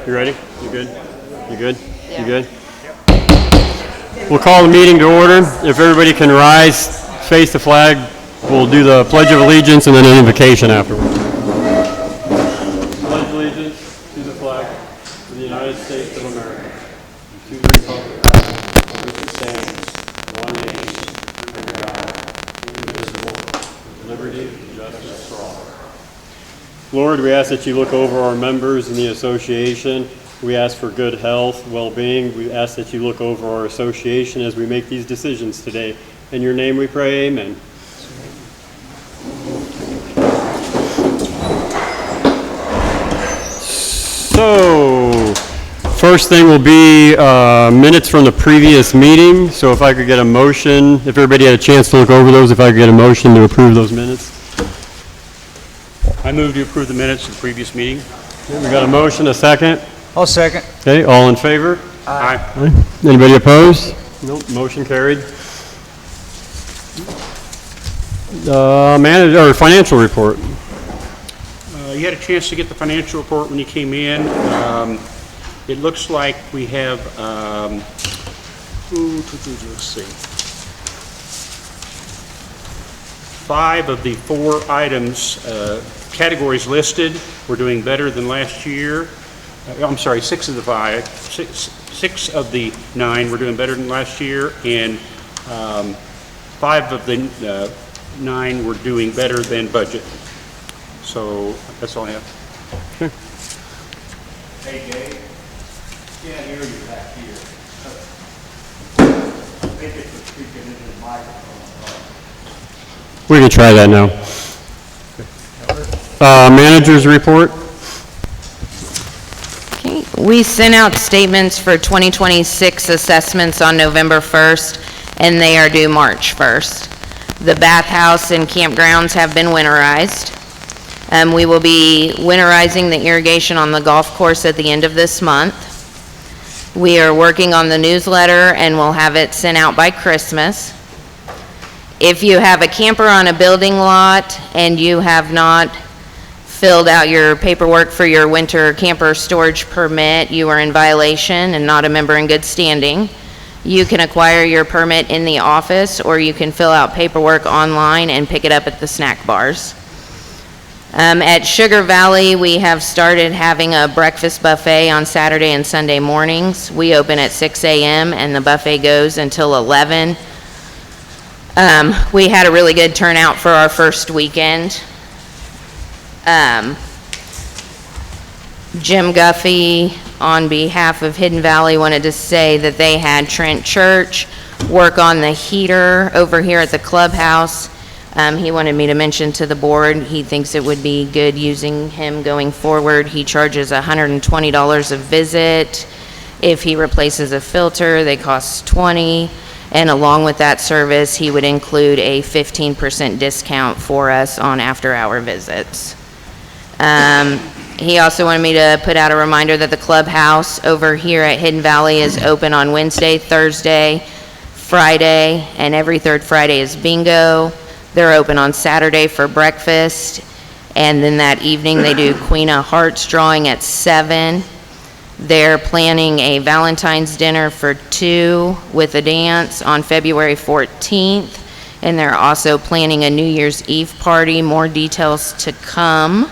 You ready? You good? You good? Yeah. You good? We'll call the meeting to order. If everybody can rise, face the flag, we'll do the Pledge of Allegiance and then an invocation afterwards. Pledge allegiance to the flag of the United States of America, to the republic which stands one nation, under God, indivisible, with liberty and justice for all. Lord, we ask that you look over our members in the association. We ask for good health, well-being. We ask that you look over our association as we make these decisions today. In your name we pray, amen. So, first thing will be minutes from the previous meeting. So if I could get a motion, if everybody had a chance to look over those, if I could get a motion to approve those minutes. I move to approve the minutes of the previous meeting. Okay, we got a motion, a second. I'll second. Okay, all in favor? Aye. Anybody opposed? Nope, motion carried. Manager or financial report. You had a chance to get the financial report when you came in. It looks like we have, let's see, 5 of the 4 items, categories listed. We're doing better than last year. I'm sorry, 6 of the 5, 6 of the 9 we're doing better than last year, and 5 of the 9 we're doing better than budget. So that's all I have. Okay. Hey, Dave. Can't hear you back here. I think it's speaking into the microphone. We can try that now. Manager's report. Okay. We sent out statements for 2026 assessments on November 1st, and they are due March 1st. The bathhouse and campgrounds have been winterized. We will be winterizing the irrigation on the golf course at the end of this month. We are working on the newsletter and we'll have it sent out by Christmas. If you have a camper on a building lot and you have not filled out your paperwork for your winter camper storage permit, you are in violation and not a member in good standing. You can acquire your permit in the office, or you can fill out paperwork online and pick it up at the snack bars. At Sugar Valley, we have started having a breakfast buffet on Saturday and Sunday mornings. We open at 6 a.m. and the buffet goes until 11. We had a really good turnout for our first weekend. Jim Guffey, on behalf of Hidden Valley, wanted to say that they had Trent Church work on the heater over here at the clubhouse. He wanted me to mention to the board, he thinks it would be good using him going forward. He charges $120 a visit. If he replaces a filter, they cost $20. And along with that service, he would include a 15% discount for us on after-hour visits. He also wanted me to put out a reminder that the clubhouse over here at Hidden Valley is open on Wednesday, Thursday, Friday, and every third Friday is bingo. They're open on Saturday for breakfast, and then that evening they do Queen of Hearts drawing at 7. They're planning a Valentine's dinner for 2 with a dance on February 14th, and they're also planning a New Year's Eve party. More details to come.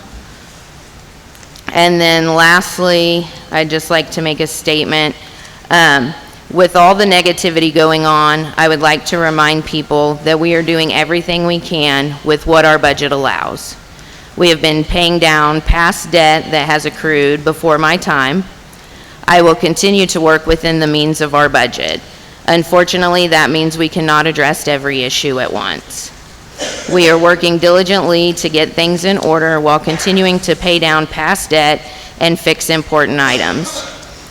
And then lastly, I'd just like to make a statement. With all the negativity going on, I would like to remind people that we are doing everything we can with what our budget allows. We have been paying down past debt that has accrued before my time. I will continue to work within the means of our budget. Unfortunately, that means we cannot address every issue at once. We are working diligently to get things in order while continuing to pay down past debt and fix important items.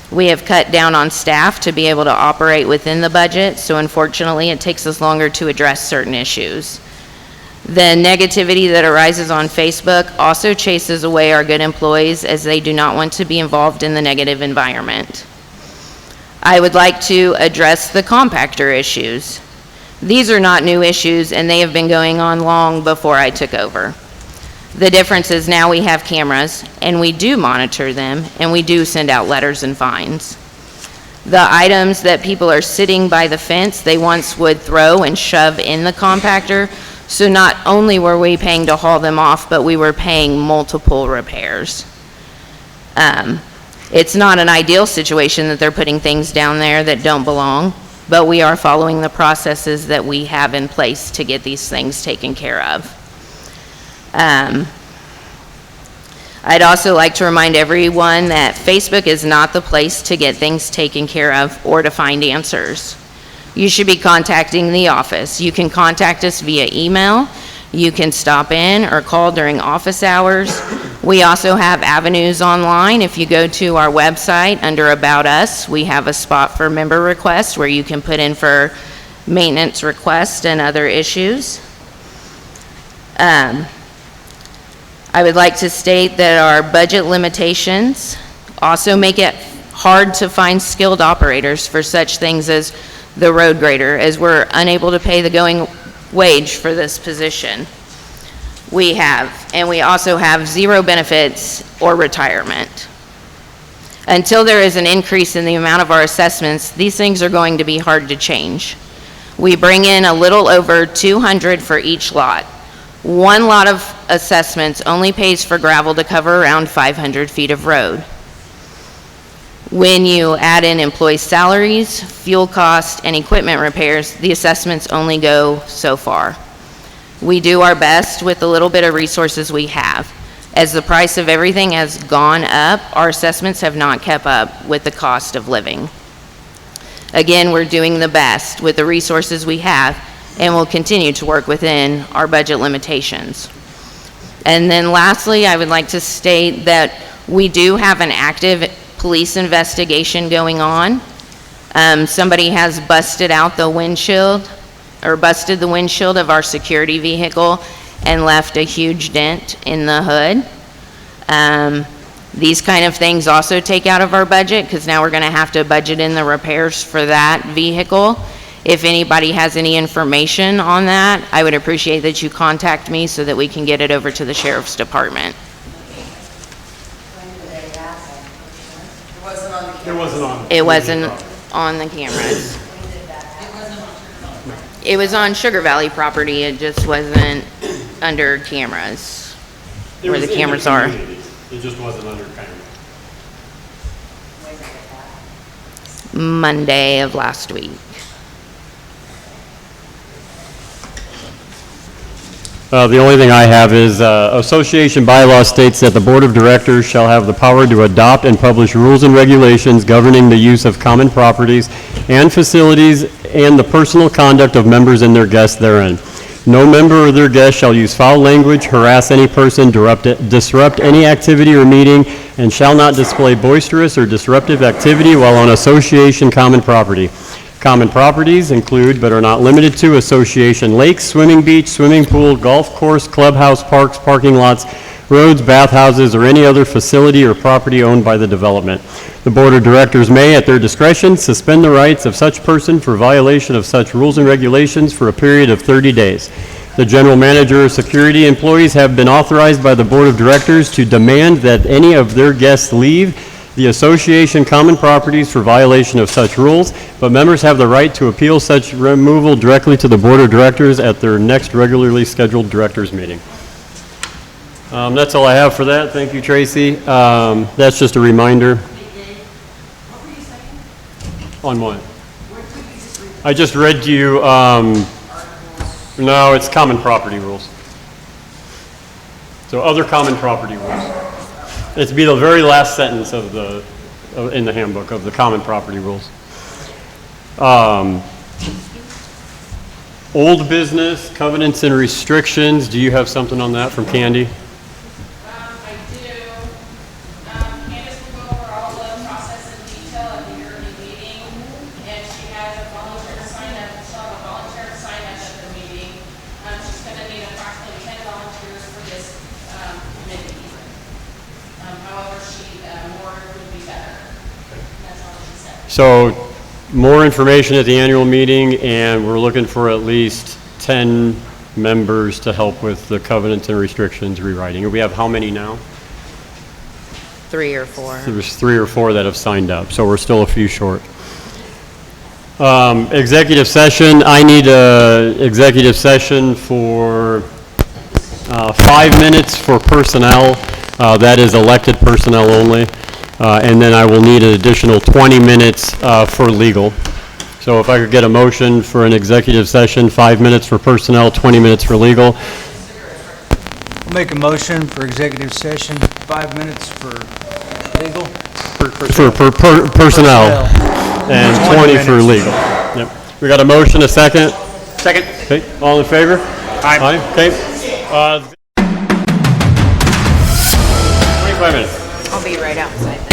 We have cut down on staff to be able to operate within the budget, so unfortunately it takes us longer to address certain issues. The negativity that arises on Facebook also chases away our good employees, as they do not want to be involved in the negative environment. I would like to address the compactor issues. These are not new issues, and they have been going on long before I took over. The difference is now we have cameras, and we do monitor them, and we do send out letters and fines. The items that people are sitting by the fence, they once would throw and shove in the compactor, so not only were we paying to haul them off, but we were paying multiple repairs. It's not an ideal situation that they're putting things down there that don't belong, but we are following the processes that we have in place to get these things taken care of. I'd also like to remind everyone that Facebook is not the place to get things taken care of or to find answers. You should be contacting the office. You can contact us via email. You can stop in or call during office hours. We also have avenues online. If you go to our website under About Us, we have a spot for member requests where you can put in for maintenance requests and other issues. I would like to state that our budget limitations also make it hard to find skilled operators for such things as the road grader, as we're unable to pay the going wage for this position. We also have zero benefits or retirement. Until there is an increase in the amount of our assessments, these things are going to be hard to change. We bring in a little over 200 for each lot. One lot of assessments only pays for gravel to cover around 500 feet of road. When you add in employee salaries, fuel costs, and equipment repairs, the assessments only go so far. We do our best with the little bit of resources we have. As the price of everything has gone up, our assessments have not kept up with the cost of living. Again, we're doing the best with the resources we have, and will continue to work within our budget limitations. And then lastly, I would like to state that we do have an active police investigation going on. Somebody has busted out the windshield, or busted the windshield of our security vehicle and left a huge dent in the hood. These kind of things also take out of our budget, because now we're gonna have to budget in the repairs for that vehicle. If anybody has any information on that, I would appreciate that you contact me so that we can get it over to the sheriff's department. It wasn't on the cameras. It was on Sugar Valley property, it just wasn't under cameras, where the cameras are. It just wasn't under camera. Monday of last week. The only thing I have is association bylaw states that the board of directors shall have the power to adopt and publish rules and regulations governing the use of common properties and facilities and the personal conduct of members and their guests therein. No member or their guest shall use foul language, harass any person, disrupt any activity or meeting, and shall not display boisterous or disruptive activity while on association common property. Common properties include, but are not limited to, association lakes, swimming beach, swimming pool, golf course, clubhouse, parks, parking lots, roads, bathhouses, or any other facility or property owned by the development. The board of directors may, at their discretion, suspend the rights of such person for violation of such rules and regulations for a period of 30 days. The general manager or security employees have been authorized by the board of directors to demand that any of their guests leave the association common properties for violation of such rules, but members have the right to appeal such removal directly to the board of directors at their next regularly scheduled directors meeting. That's all I have for that. Thank you, Tracy. That's just a reminder. On what? I just read to you, no, it's common property rules. So other common property rules. It's be the very last sentence of in the handbook of the common property rules. Old business, covenants and restrictions. Do you have something on that from Candy? I do. Candace will go over all the process in detail at the yearly meeting, and she has a volunteer to sign up. She'll have a volunteer to sign up at the meeting. She's going to need approximately 10 volunteers for this committee. However, more would be better. That's all she said. So more information at the annual meeting, and we're looking for at least 10 members to help with the covenants and restrictions rewriting. We have how many now? 3 or 4. There's 3 or 4 that have signed up, so we're still a few short. Executive session, I need a executive session for 5 minutes for personnel, that is elected personnel only, and then I will need an additional 20 minutes for legal. So if I could get a motion for an executive session, 5 minutes for personnel, 20 minutes for legal. I'll make a motion for executive session, 5 minutes for legal. For personnel, and 20 for legal. Yep. We got a motion, a second? Second. Okay, all in favor? Aye. Aye, okay. 25 minutes. I'll be right outside then.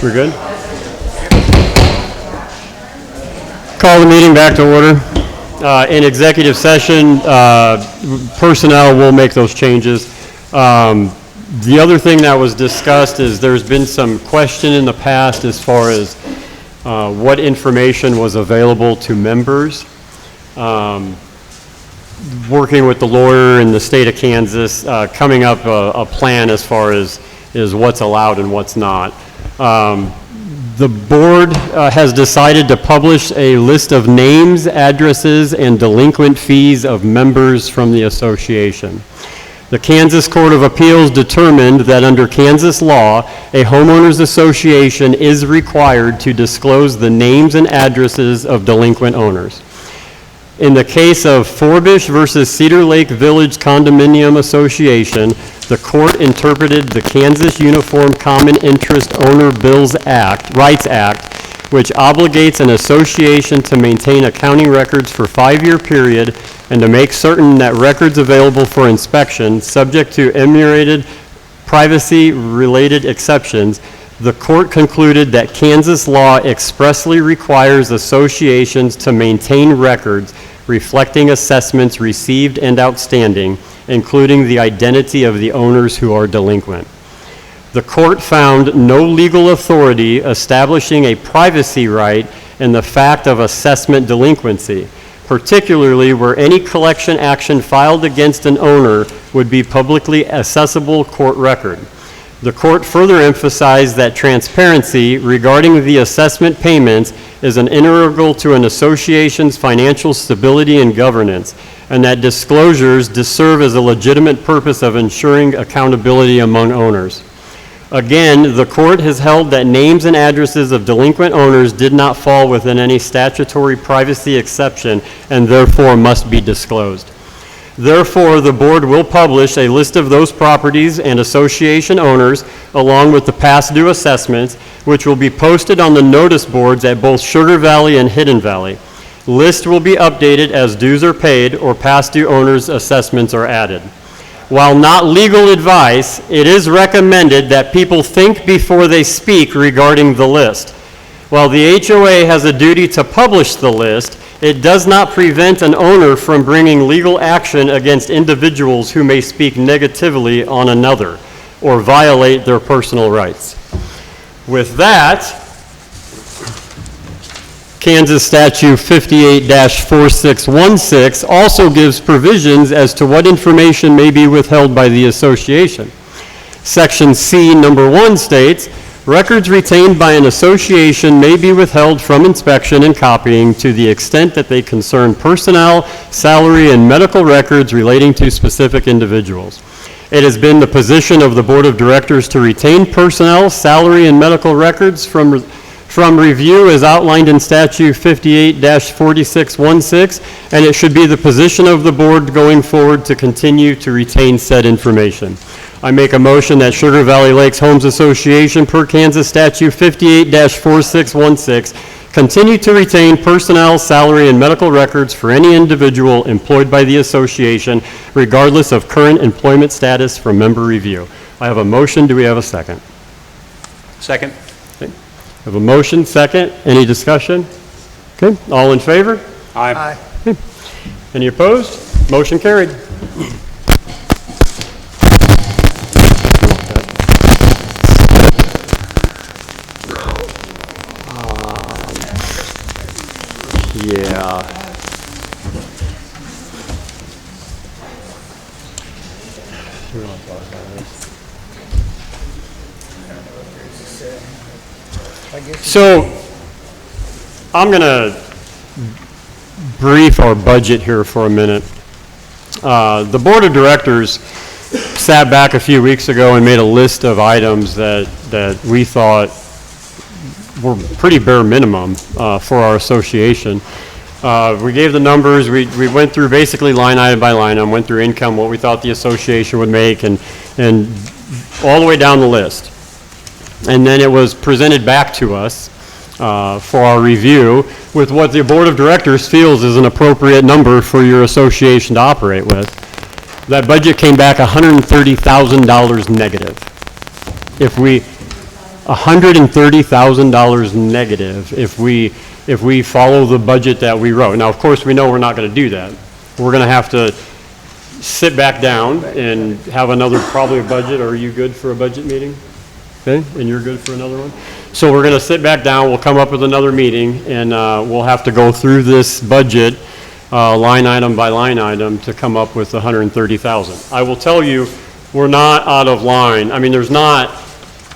We're good? Call the meeting back to order. In executive session, personnel will make those changes. The other thing that was discussed is there's been some question in the past as far as what information was available to members. Working with the lawyer in the state of Kansas, coming up a plan as far as what's allowed and what's not. The board has decided to publish a list of names, addresses, and delinquent fees of members from the association. The Kansas Court of Appeals determined that under Kansas law, a homeowners association is required to disclose the names and addresses of delinquent owners. In the case of Forbish versus Cedar Lake Village Condominium Association, the court interpreted the Kansas Uniform Common Interest Owner Bills Rights Act, which obligates an association to maintain accounting records for a 5-year period and to make certain that records available for inspection, subject to enumerated privacy-related exceptions. The court concluded that Kansas law expressly requires associations to maintain records reflecting assessments received and outstanding, including the identity of the owners who are delinquent. The court found no legal authority establishing a privacy right in the fact of assessment delinquency, particularly where any collection action filed against an owner would be publicly accessible court record. The court further emphasized that transparency regarding the assessment payments is an integral to an association's financial stability and governance, and that disclosures serve as a legitimate purpose of ensuring accountability among owners. Again, the court has held that names and addresses of delinquent owners did not fall within any statutory privacy exception and therefore must be disclosed. Therefore, the board will publish a list of those properties and association owners along with the past due assessments, which will be posted on the notice boards at both Sugar Valley and Hidden Valley. List will be updated as dues are paid or past due owners' assessments are added. While not legal advice, it is recommended that people think before they speak regarding the list. While the HOA has a duty to publish the list, it does not prevent an owner from bringing legal action against individuals who may speak negatively on another or violate their personal rights. With that, Kansas Statute 58-4616 also gives provisions as to what information may be withheld by the association. Section C, number 1 states, records retained by an association may be withheld from inspection and copying to the extent that they concern personnel, salary, and medical records relating to specific individuals. It has been the position of the Board of Directors to retain personnel, salary, and medical records from review as outlined in Statute 58-4616, and it should be the position of the board going forward to continue to retain said information. I make a motion that Sugar Valley Lakes Homes Association per Kansas Statute 58-4616 continue to retain personnel, salary, and medical records for any individual employed by the association, regardless of current employment status from member review. I have a motion. Do we have a second? Second. Okay. I have a motion, second. Any discussion? Okay. All in favor? Aye. Okay. Any opposed? Motion carried. Yeah. So, I'm going to brief our budget here for a minute. The Board of Directors sat back a few weeks ago and made a list of items that we thought were pretty bare minimum for our association. We gave the numbers. We went through basically line item by line item, went through income, what we thought the association would make, and all the way down the list. And then it was presented back to us for our review with what the Board of Directors feels is an appropriate number for your association to operate with. That budget came back $130,000 negative. If we, $130,000 negative if we follow the budget that we wrote. Now, of course, we know we're not going to do that. We're going to have to sit back down and have another, probably a budget. Are you good for a budget meeting? Okay, and you're good for another one? So we're going to sit back down, we'll come up with another meeting, and we'll have to go through this budget line item by line item to come up with 130,000. I will tell you, we're not out of line. I mean, there's not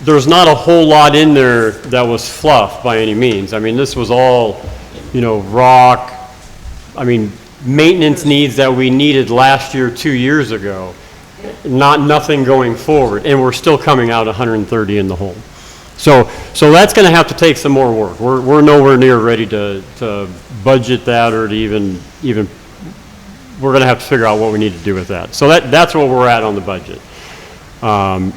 a whole lot in there that was fluff by any means. I mean, this was all, rock, maintenance needs that we needed last year, 2 years ago. Nothing going forward, and we're still coming out 130 in the hole. So that's going to have to take some more work. We're nowhere near ready to budget that or to even we're going to have to figure out what we need to do with that. So that's where we're at on the budget.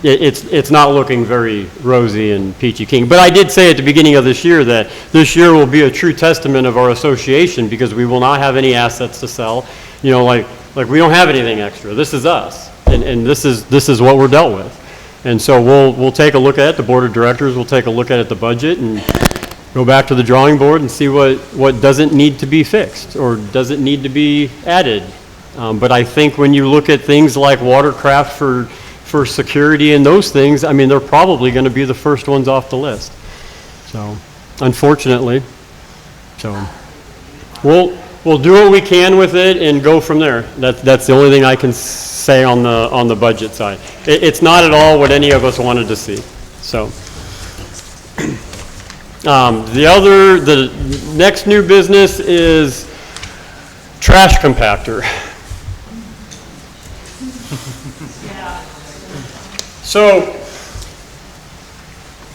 It's not looking very rosy and peachy keen. But I did say at the beginning of this year that this year will be a true testament of our association because we will not have any assets to sell. Like we don't have anything extra. This is us, and this is what we're dealt with. And so we'll take a look at it. The board of directors will take a look at it, the budget, and go back to the drawing board and see what doesn't need to be fixed or doesn't need to be added. But I think when you look at things like watercraft for security and those things, they're probably going to be the first ones off the list. So, unfortunately, we'll do what we can with it and go from there. That's the only thing I can say on the budget side. It's not at all what any of us wanted to see. So, the next new business is trash compactor. So,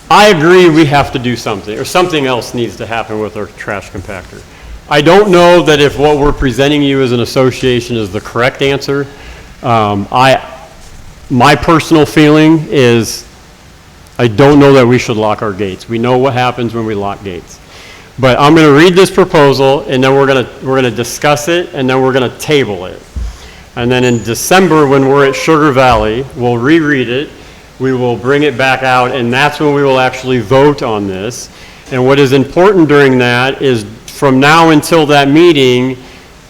I agree we have to do something, or something else needs to happen with our trash compactor. I don't know that if what we're presenting you as an association is the correct answer. My personal feeling is I don't know that we should lock our gates. We know what happens when we lock gates. But I'm going to read this proposal, and then we're going to discuss it, and then we're going to table it. And then in December, when we're at Sugar Valley, we'll reread it. We will bring it back out, and that's when we will actually vote on this. And what is important during that is from now until that meeting,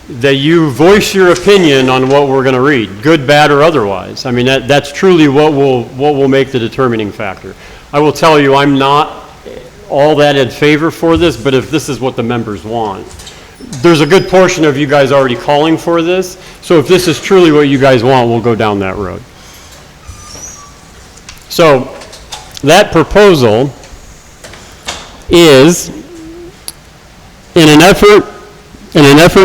that you voice your opinion on what we're going to read, good, bad, or otherwise. That's truly what will make the determining factor. I will tell you, I'm not all that in favor for this, but if this is what the members want. There's a good portion of you guys already calling for this, so if this is truly what you guys want, we'll go down that road. So, that proposal is in an effort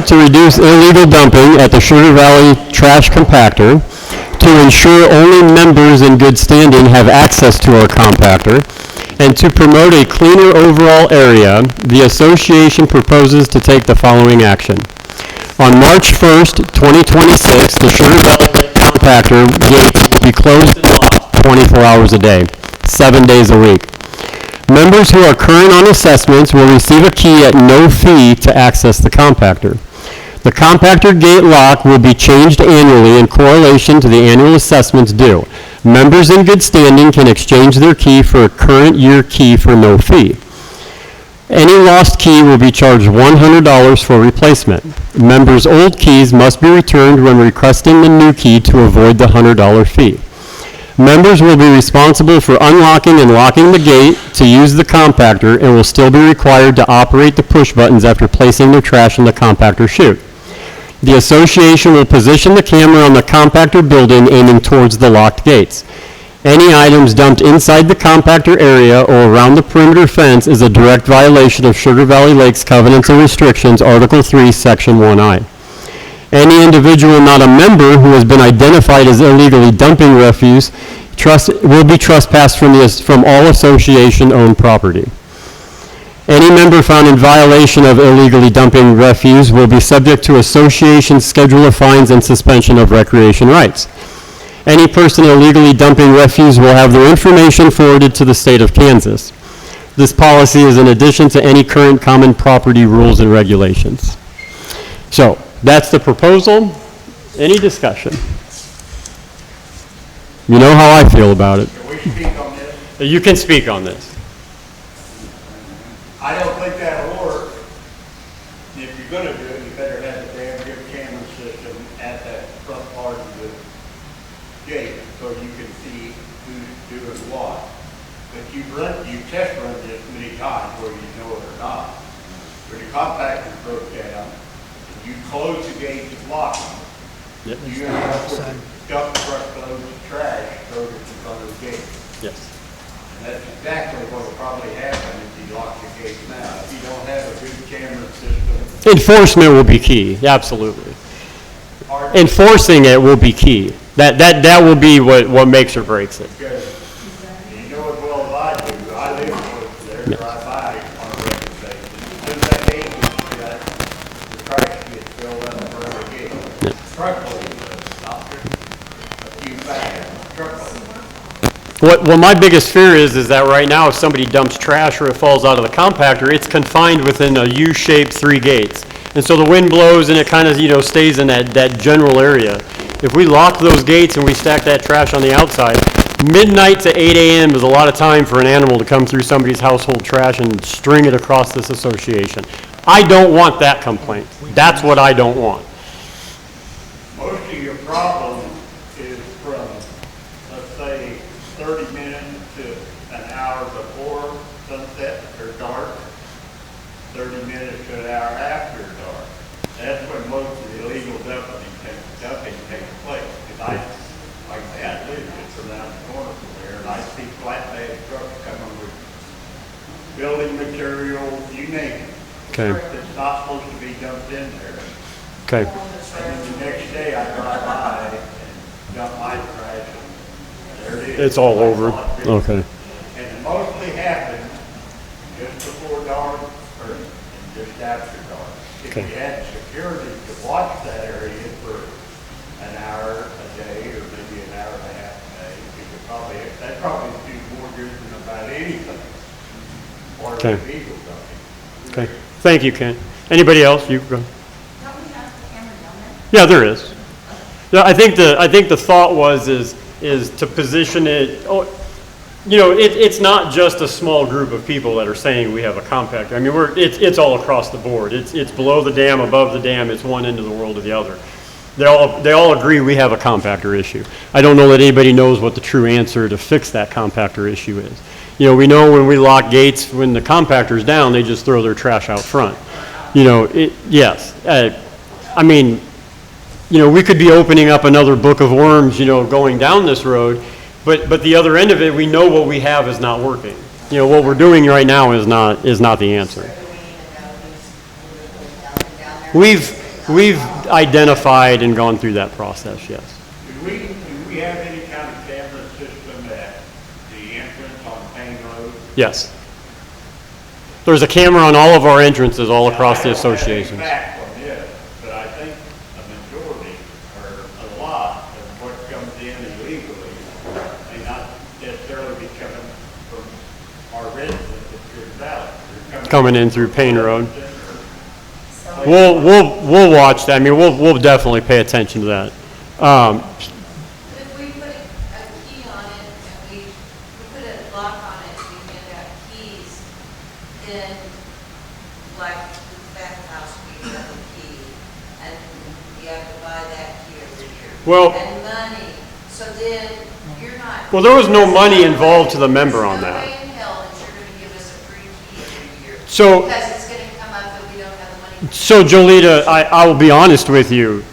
to reduce illegal dumping at the Sugar Valley Trash Compactor, to ensure only members in good standing have access to our compactor, and to promote a cleaner overall area, the association proposes to take the following action. On March 1st, 2026, the Sugar Valley Compactor gates will be closed and locked 24 hours a day, 7 days a week. Members who are current on assessments will receive a key at no fee to access the compactor. The compactor gate lock will be changed annually in correlation to the annual assessments due. Members in good standing can exchange their key for a current year key for no fee. Any lost key will be charged $100 for replacement. Members' old keys must be returned when requesting the new key to avoid the $100 fee. Members will be responsible for unlocking and locking the gate to use the compactor and will still be required to operate the push buttons after placing their trash in the compactor chute. The association will position the camera on the compactor building aiming towards the locked gates. Any items dumped inside the compactor area or around the perimeter fence is a direct violation of Sugar Valley Lake's Covenants and Restrictions, Article 3, Section 1I. Any individual not a member who has been identified as illegally dumping refuse will be trespassed from all association-owned property. Any member found in violation of illegally dumping refuse will be subject to association schedule of fines and suspension of recreation rights. Any person illegally dumping refuse will have their information forwarded to the state of Kansas. This policy is in addition to any current common property rules and regulations. So, that's the proposal. Any discussion? You know how I feel about it. Can we speak on this? You can speak on this. so you can see who's doing what. But you test run this many times where you know it or not. When the compactor broke down, you close the gates and lock them. Yep. You end up with a dump truck loads of trash loaded in front of the gate. Yes. And that's exactly what will probably happen if you lock the gate now. If you don't have a good camera system, Enforcement will be key, absolutely. hard Enforcing it will be key. That will be what makes or breaks it. because you know as well as I do, I live close there, drive by on a regular basis. As soon as that gate gets shut, the trash gets filled up in front of the gate. Truckloads, not just a few bags, truckloads. What my biggest fear is that right now, if somebody dumps trash or it falls out of the compactor, it's confined within a U-shaped 3 gates. And so the wind blows and it kind of, stays in that general area. If we lock those gates and we stack that trash on the outside, midnight to 8 a.m. is a lot of time for an animal to come through somebody's household trash and string it across this association. I don't want that complaint. That's what I don't want. Most of your problem is from, let's say, 30 minutes to an hour before sunset or dark, 30 minutes to an hour after dark. That's when most of the illegal dumping takes place. Because like that, I live just around the corner from there, and I see flatbed trucks coming with building materials, you name it. Okay. It's not supposed to be dumped in there. Okay. And then the next day I drive by and dump my trash and there it is. It's all over. Okay. And it mostly happens just before dark or just after dark. If you Okay. had security to watch that area for an hour a day or maybe an hour and a half a day, you could that'd probably do more good than about anything. Or Okay. illegal dumping. Okay. Thank you, Ken. Anybody else? You go. Don't we have the camera down there? Yeah, there is. Yeah, I think the thought is to position it. It's not just a small group of people that are saying we have a compactor. I mean, it's all across the board. It's below the dam, above the dam. It's one end of the world to the other. They all agree we have a compactor issue. I don't know that anybody knows what the true answer to fix that compactor issue is. We know when we lock gates, when the compactor's down, they just throw their trash out front. Yes. I mean, we could be opening up another book of worms, going down this road, but the other end of it, we know what we have is not working. What we're doing right now is not the answer. We've identified and gone through that process, yes. Do we have any kind of camera system at the entrance on Payne Road? Yes. There's a camera on all of our entrances all across the association. I don't have any facts on this, but I think a majority or a lot of what comes in illegally may not necessarily be coming from our residents of Pure Valley. They're Coming in through Payne Road. Or- We'll watch that. I mean, we'll definitely pay attention to that. If we put a key on it and we put a lock on it, we hand out keys, then like the bathhouse, we have a key, and we have to buy that key every year. Well- And money, so then you're not. Well, there was no money involved to the member on There's that. no way in hell that you're gonna give us a free key every year. So- Because it's gonna come up that we don't have the money. So, Jolita, I will be honest with you.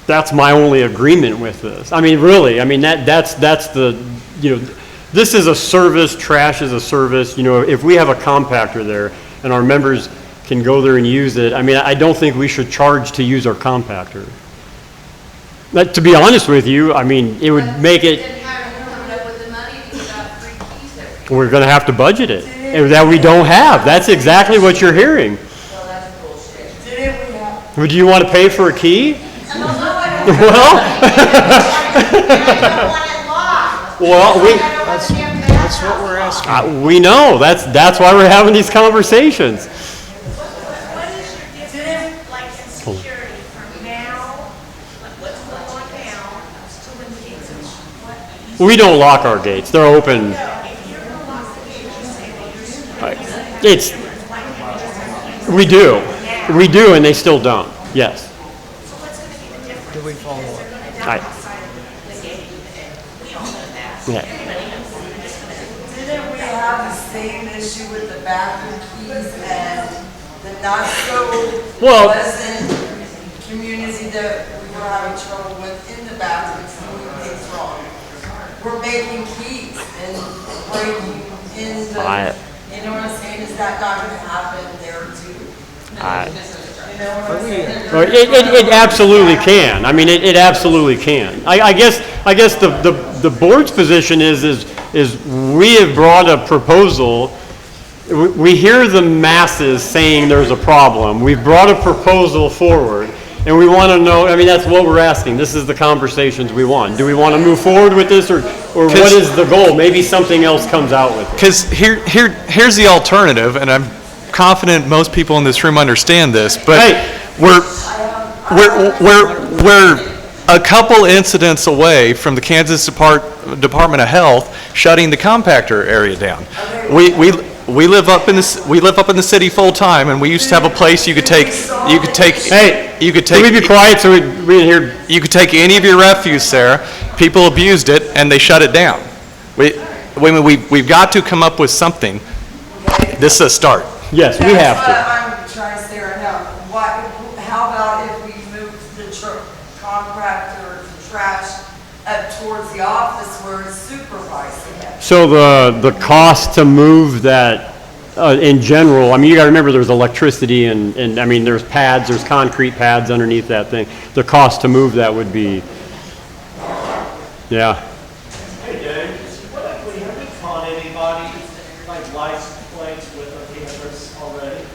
That's my only agreement with this. I mean, really, that's the, this is a service, trash is a service. If we have a compactor there and our members can go there and use it, I don't think we should charge to use our compactor. But to be honest with you, it would make it, Then how are we coming up with the money to give out free keys every year? we're going to have to budget it, and that we don't have. That's exactly what you're hearing. Well, that's bullshit. Would you want to pay for a key? No, I don't. Well, I don't want it locked. well, That's what we're asking. we know. That's why we're having these conversations. What is your difference, like in security, from now, like what's going on now, to when the gates are locked? We don't lock our gates. They're open. If you're gonna lock the gates, you say that you're security. It's, we do. We do, and they still don't. Yes. So what's gonna be the difference? Do we follow up? They're gonna dump I- outside of the gate. Yeah. Didn't we have the same issue with the bathroom keys and the not so Well- pleasant community that we were having trouble with in the bathrooms doing things wrong? We're making keys and breaking in the, you know what I'm saying? Is that not gonna happen there too? You know what I'm saying? Well, it absolutely can. I mean, it absolutely can. I guess the board's position is we have brought a proposal. We hear the masses saying there's a problem. We've brought a proposal forward, and we want to know, I mean, that's what we're asking. This is the conversations we want. Do we want to move forward with this, or what is the goal? Maybe something else comes out with it. Because here's the alternative, and I'm confident most people in this room understand this, but we're a couple incidents away from the Kansas Department of Health shutting the compactor area down. We live up in the city full time, and we used to have a place you could take. Hey, you could can take. we be quiet so we can hear? You could take any of your refuse there. People abused it, and they shut it down. We've got to come up with something. This is a start. Yes, we have to. That's what I'm trying to say right now. How about if we move the compactor, the trash up towards the office where it's supervising it? So the cost to move that, in general, I mean, you gotta remember there's electricity and I mean, there's pads, there's concrete pads underneath that thing. The cost to move that would be, yeah. Hey Dave, have we caught anybody, like license plates with a cameras already?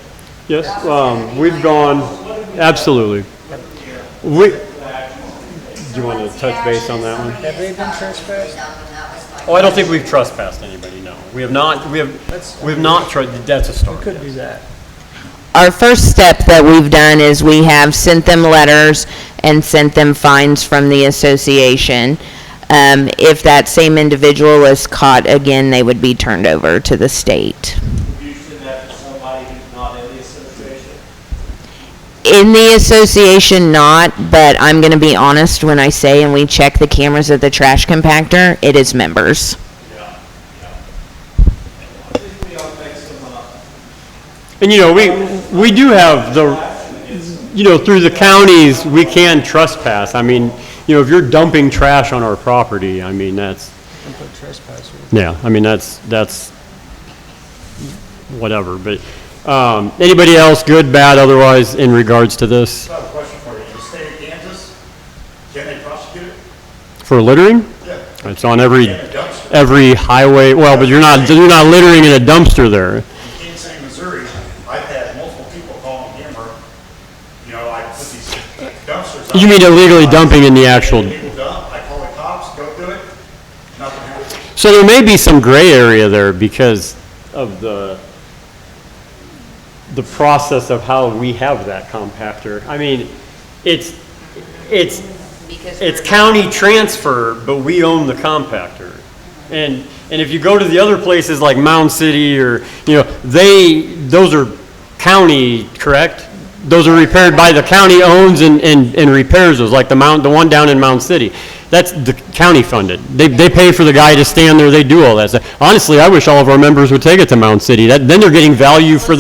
Yes, we've gone, absolutely. Do you want to touch base on that one? Have they been trespassed? Oh, I don't think we've trespassed anybody, no. We have not, that's a start. Could do that. Our first step that we've done is we have sent them letters and sent them fines from the association. If that same individual is caught again, they would be turned over to the state. You send that to somebody who's not in the association? In the association, not, but I'm going to be honest when I say, and we check the cameras at the trash compactor, it is members. I think we ought to make some, And you know, we do have through the counties, we can trespass. I mean, you know, if you're dumping trash on our property, I mean, that's, yeah, I mean, that's whatever, but, anybody else, good, bad, otherwise, in regards to this? I have a question for you. In the state of Kansas, can they prosecute it? For littering? Yeah. It's on every dumpster. highway, well, but you're not littering in a dumpster there. In Kansas City, Missouri, I've had multiple people call me hammer. You know, I put these dumpsters out. You mean illegally dumping in the actual, Illegal dump. I call the cops, go do it. Nothing happens. so there may be some gray area there because of the process of how we have that compactor. I mean, it's county transfer, but we own the compactor. And if you go to the other places like Mound City or, you know, those are county, correct? Those are repaired by the county owns and repairs those, like the one down in Mound City. That's the county funded. They pay for the guy to stand there, they do all that stuff. Honestly, I wish all of our members would take it to Mound City. Then they're getting value for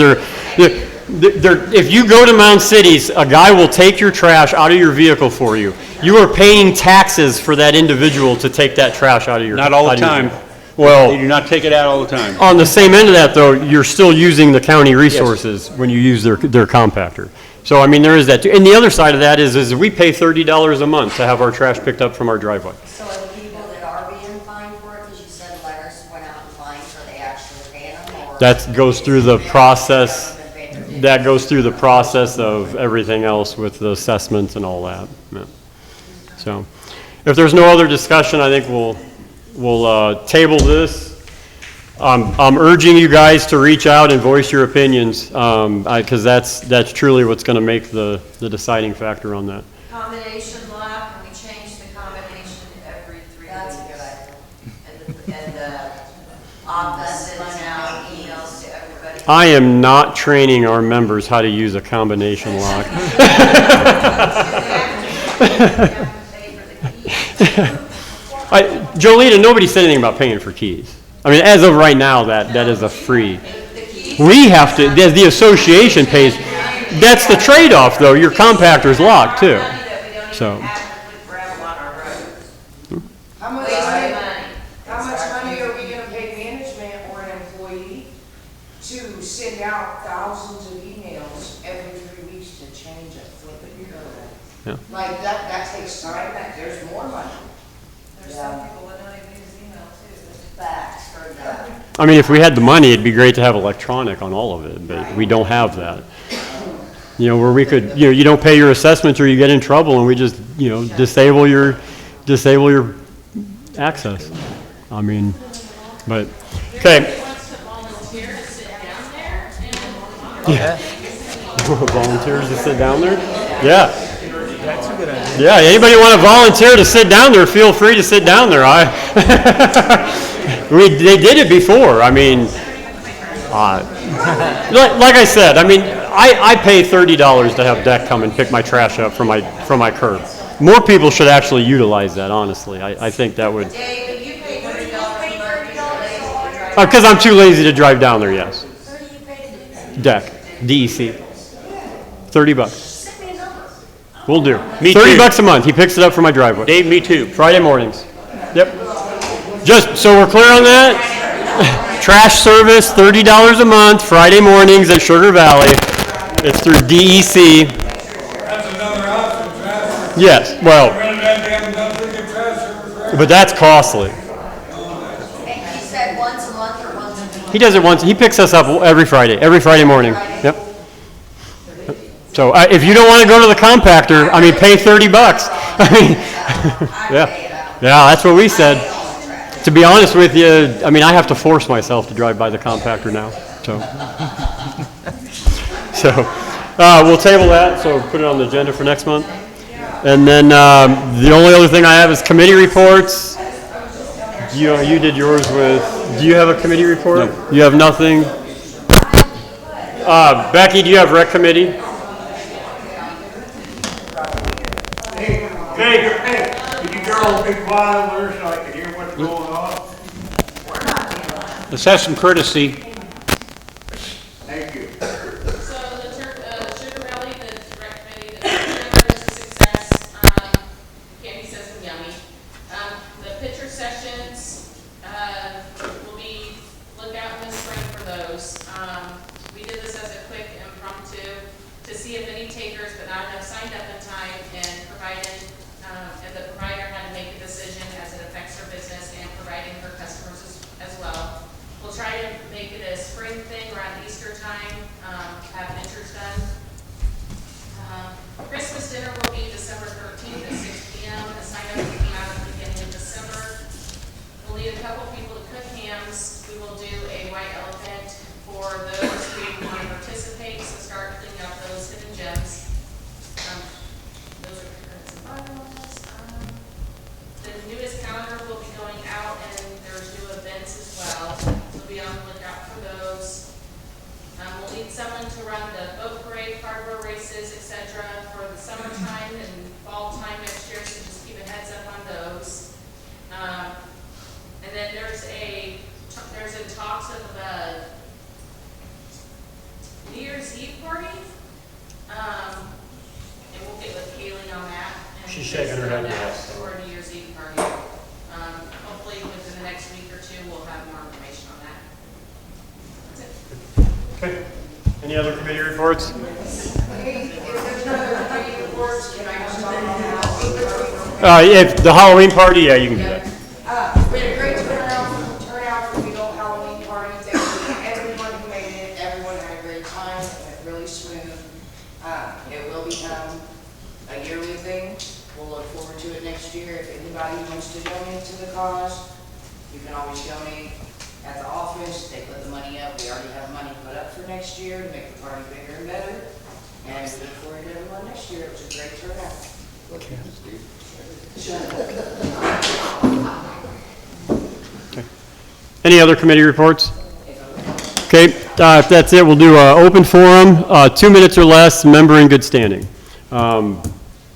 if you go to Mound Cities, a guy will take your trash out of your vehicle for you. You are paying taxes for that individual to take that trash out of your. Not all the time. Well, They do not take it out all the time. on the same end of that, though, you're still using the county resources when you use their compactor. So, I mean, there is that too. And the other side of that is we pay $30 a month to have our trash picked up from our driveway. So are the people that are being fined for it, because you said letters went out and fines, are they actually paying them? Or That goes through the process. That goes through the process of everything else with the assessments and all that. Yeah. So, if there's no other discussion, I think we'll table this. I'm urging you guys to reach out and voice your opinions, because that's truly what's going to make the deciding factor on that. Combination lock, and we change the combination every 3 weeks. That's a good idea. And the office sends out emails to everybody. I am not training our members how to use a combination lock. Jolita, nobody said anything about paying for keys. I mean, as of right now, that is a free. We have to, the association pays, that's the trade-off, though. Your compactor's locked, too. So. How much money are we gonna pay management or an employee to send out thousands of emails every 3 weeks to change a flipping code? Yeah. Like, that takes time, there's more money. There's some people that don't even use email too. Facts for that. I mean, if we had the money, it'd be great to have electronic on all of it, but we don't have that. You know, where we could, you don't pay your assessments or you get in trouble and we just, disable your access. I mean, but, okay. Who wants to volunteer to sit down there and Volunteers to sit down there? Yeah. That's a good idea. Yeah, anybody want to volunteer to sit down there, feel free to sit down there. They did it before. I mean, like I said, I mean, I pay $30 to have Deck come and pick my trash up from my curb. More people should actually utilize that, honestly. I think that would. David, you pay $30 a month. Because I'm too lazy to drive down there, yes. $30 you pay to do? Deck, DEC. $30. We'll do. Me $30 too. a month. He picks it up from my driveway. Dave, me too. Friday mornings. Yep. Just so we're clear on that, trash service, $30 a month, Friday mornings at Sugar Valley. It's through DEC. That's another option, trash. Yes, well, Run that damn dumpster, get trash service, right? but that's costly. And he said once a month or once a week? He does it once. He picks us up every Friday morning. Yep. So if you don't want to go to the compactor, I mean, pay $30. I mean, yeah, that's what we said. To be honest with you, I mean, I have to force myself to drive by the compactor now. So we'll table that. So put it on the agenda for next month. And then the only other thing I have is committee reports. You did yours with. Do you have a committee report? No. You have nothing. Becky, do you have rec committee? Hey, can you girls be quiet over there so I can hear what's going on? Let's have some courtesy. Thank you. So the Sugar Valley, the rec committee, the trailer is a success. Candy says it's yummy. The picture sessions will be, look out in the spring for those. We did this as a quick impromptu to see if any takers, but not enough signed up in time and provided, and the provider had to make a decision as it affects her business and providing her customers as well. We'll try to make it a spring thing around Easter time, have pictures done. Christmas dinner will be December 13th at 6 p.m. The sign up will be out at the beginning of December. We'll need a couple people to cook hams. We will do a white elephant for those who want to participate, so start cleaning up those hidden gems. Those are current and bylaws. The newest calendar will be going out, and there's new events as well. So be on the lookout for those. We'll need someone to run the boat parade, cargo races, etc. for the summertime and fall time next year, so just keep a heads up on those. And then there's in talks of a New Year's Eve party. And we'll get with Kaylee on that. And She's shaking her head yes. For a New Year's Eve party. Hopefully within the next week or two, we'll have more information on that. That's it. Okay. Any other committee reports? Hey, if there's no other committee reports, can I just talk about If the Halloween party, yeah, you can do that. we had a great turnout for the old Halloween party. Thank you to everyone who made it. Everyone had a great time. It went really smooth. It will become a yearly thing. We'll look forward to it next year. If anybody wants to donate to the cause, you can always donate at the office. They put the money up. We already have money put up for next year to make the party bigger and better. And we look forward to everyone next year. It was a great turnout. Any other committee reports? Okay, if that's it, we'll do open forum, 2 minutes or less, member in good standing.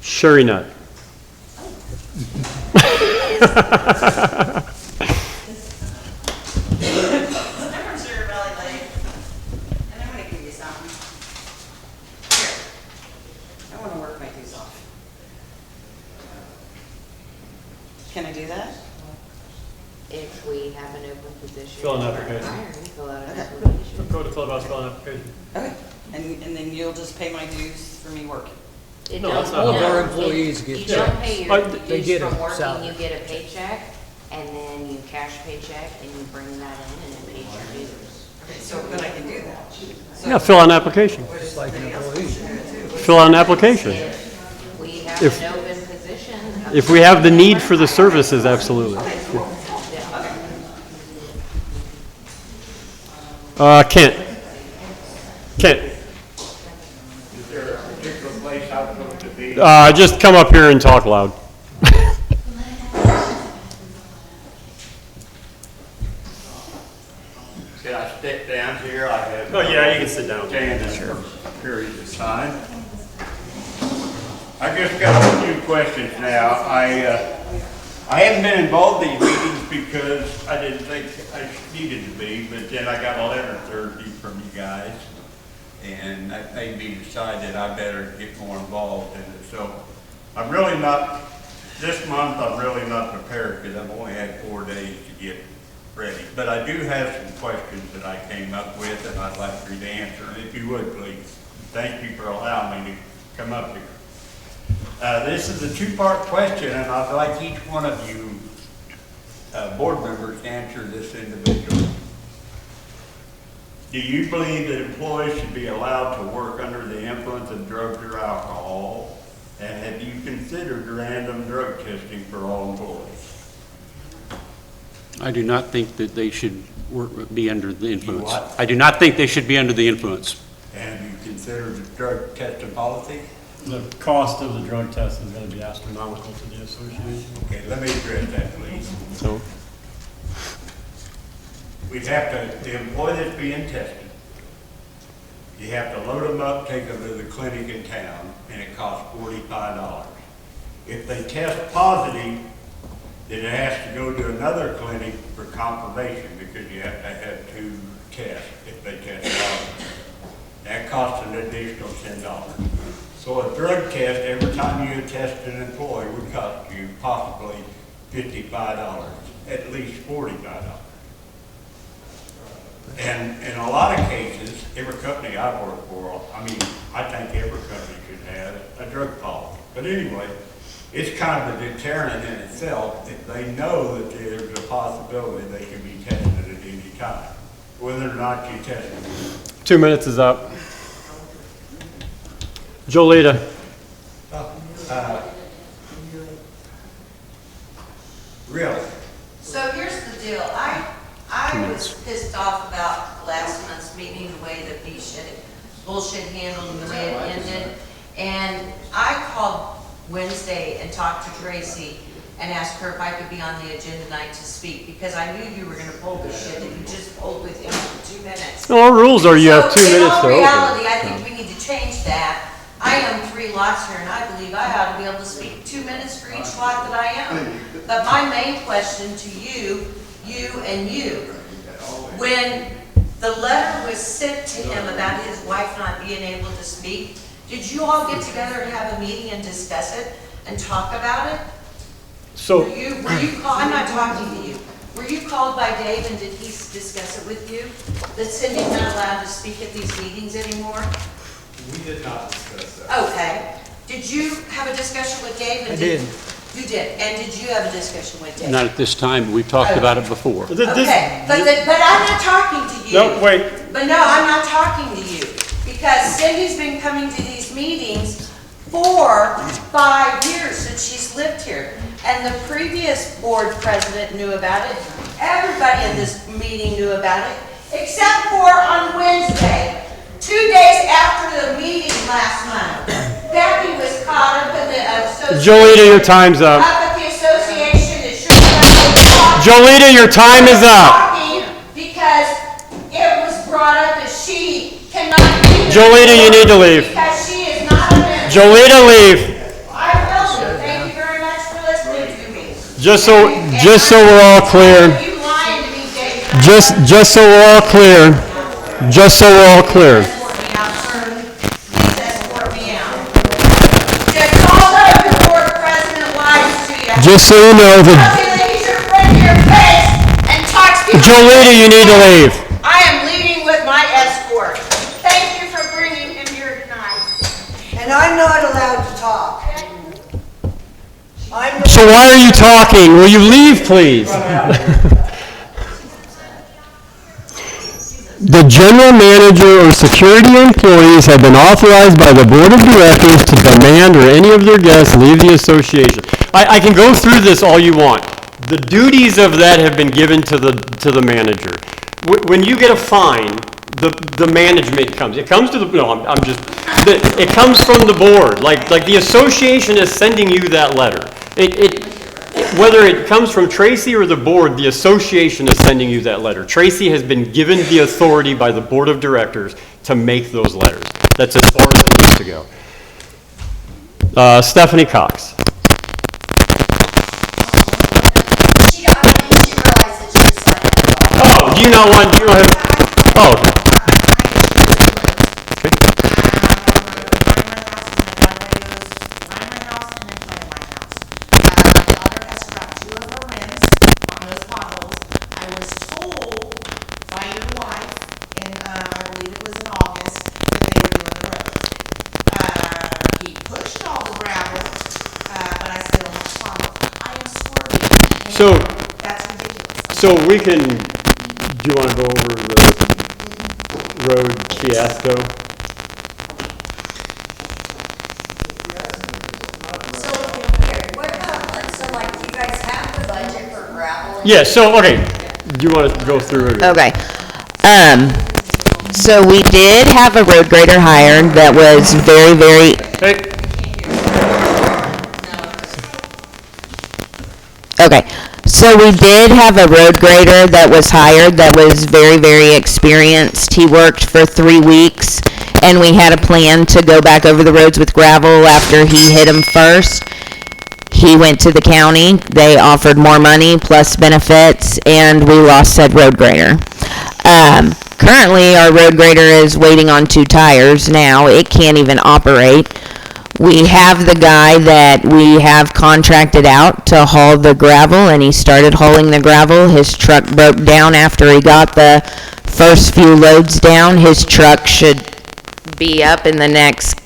Sherry Nutt. I'm from Sugar Valley Lake, and I'm gonna give you something. Here. I wanna work my days off. Can I do that? If we have an open position. Fill an application. Hiring, fill out an Okay. application. Go to clubhouse, fill an application. Okay. And then you'll just pay my dues for me working? It No, don't- that's not- All of our no, employees it- get You don't pay your They dues get from a working, salary. you get a paycheck, and then you cash paycheck, and you bring that in, and it pays your dues. Okay, so, but I can do that. So Yeah, fill out an application. Just like an employee. Fill out an application. We have If- an open position. If we have the need for the services, absolutely. Kent. Kent, Is there a particular place I'm supposed to be? just come up here and talk loud. Can I step down here? I have. Oh, yeah, you can sit down. Stand in for period of time. I just got a few questions now. I haven't been involved in these meetings because I didn't think I needed to be, but then I got a letter Thursday from you guys, and that made me decide that I better get more involved in it. So I'm really not, this month I'm really not prepared because I've only had 4 days to get ready. But I do have some questions that I came up with and I'd like for you to answer. And if you would, please. Thank you for allowing me to come up here. This is a two-part question, and I'd like each one of you board members to answer this individually. Do you believe that employees should be allowed to work under the influence of drugs or alcohol? And have you considered random drug testing for all employees? I do not think that they should be under the influence. what? I do not think they should be under the influence. And have you considered the drug testing policy? The cost of the drug test is going to be astronomical to the association. Okay, let me address that, please. So, We'd have to, the employee that's being tested, you have to load them up, take them to the clinic in town, and it costs $45. If they test positive, then it has to go to another clinic for confirmation because you have to have 2 tests if they test positive. That costs an additional $10. So a drug test, every time you test an employee, would cost you possibly $55, at least $45. And in a lot of cases, every company I've worked for, I mean, I think every company should have a drug policy. But anyway, it's kind of a deterrent in itself if they know that there's a possibility they can be tested at any time, whether or not you test them. 2 minutes is up. Jolita. Really? So here's the deal, I was pissed off about last month's meeting, the way the bullshit handled and the way it ended. And I called Wednesday and talked to Tracy and asked her if I could be on the agenda tonight to speak, because I knew you were gonna pull the shit that you just pulled with him for 2 minutes. No, our rules are you have 2 minutes to So in all open. reality, I think we need to change that. I own 3 lots here, and I believe I ought to be able to speak 2 minutes for each lot that I own. But my main question to you, when the letter was sent to him about his wife not being able to speak, did you all get together and have a meeting and discuss it and talk about it? So, Were you called, I'm not talking to you. Were you called by Dave and did he discuss it with you? That Cindy's not allowed to speak at these meetings anymore? We did not discuss that. Okay. Did you have a discussion with Dave? And I did. You did. And did you have a discussion with Dave? Not at this time, we've talked about it before. Okay, but I'm not talking to you. no, wait. But no, I'm not talking to you, because Cindy's been coming to these meetings for 5 years since she's lived here. And the previous board president knew about it. Everybody in this meeting knew about it, except for on Wednesday, 2 days after the meeting last month. Becky was caught up in the association. Jolita, your time's up. Up at the association, it should have. Jolita, your time is up. Because it was brought up that she cannot be. Jolita, you need to leave. Because she is not a member. Jolita, leave. I will, thank you very much for listening to me. Just so we're all clear, You lying to me, Dave. just so we're all clear, just so we're all clear. Escort me out, sir. Please escort me out. Just call up before the president lies to you. Just so you know that, Tell you that he's your friend to your face and talks to you. Jolita, you need to leave. I am leaving with my escort. Thank you for bringing him here tonight. And I'm not allowed to talk. So why are you talking? Will you leave, please? The general manager or security employees have been authorized by the board of directors to demand or any of their guests leave the association. I can go through this all you want. The duties of that have been given to the manager. When you get a fine, the management comes. It comes to the, no, it comes from the board. Like the association is sending you that letter. Whether it comes from Tracy or the board, the association is sending you that letter. Tracy has been given the authority by the board of directors to make those letters. That's as far as it needs to go. Stephanie Cox. She realized that she was signing off. Oh, do you not want, you don't have, oh, okay. So we can, do you want to go over the road fiasco? So like, do you guys have the budget for gravel? Yeah, so, okay, do you want to go through it? Okay. So we did have a road grader hired that was very, very. Hey. Okay. So we did have a road grader that was hired that was very, very experienced. He worked for 3 weeks, and we had a plan to go back over the roads with gravel after he hit them first. He went to the county. They offered more money plus benefits, and we lost said road grader. Currently, our road grader is waiting on 2 tires now. It can't even operate. We have the guy that we have contracted out to haul the gravel, and he started hauling the gravel. His truck broke down after he got the first few loads down. His truck should be up in the next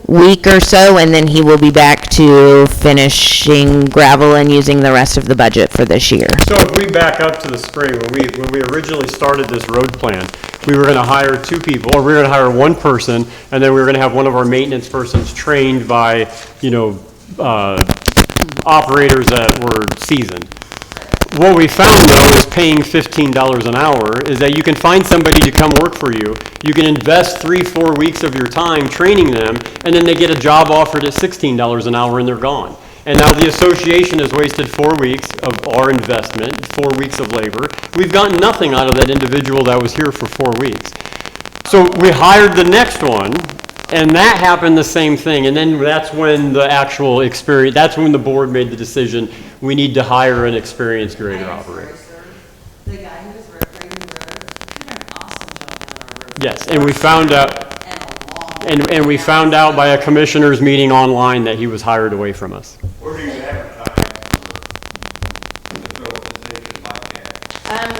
week or so, and then he will be back to finishing gravel and using the rest of the budget for this year. So if we back up to the spring, when we originally started this road plan, we were going to hire 2 people, or we were going to hire 1 person, and then we were going to have one of our maintenance persons trained by, operators that were seasoned. What we found, though, is paying $15 an hour is that you can find somebody to come work for you. You can invest 3-4 weeks of your time training them, and then they get a job offered at $16 an hour and they're gone. And now the association has wasted 4 weeks of our investment, 4 weeks of labor. We've gotten nothing out of that individual that was here for 4 weeks. So we hired the next one, and that happened the same thing. And then that's when the actual experience, that's when the board made the decision, we need to hire an experienced grader operator. The guy who was grading the road, he did an awesome job on our road. Yes, and we found out, and we found out by a commissioners meeting online that he was hired away from us. Where do you advertise for the fill position like that?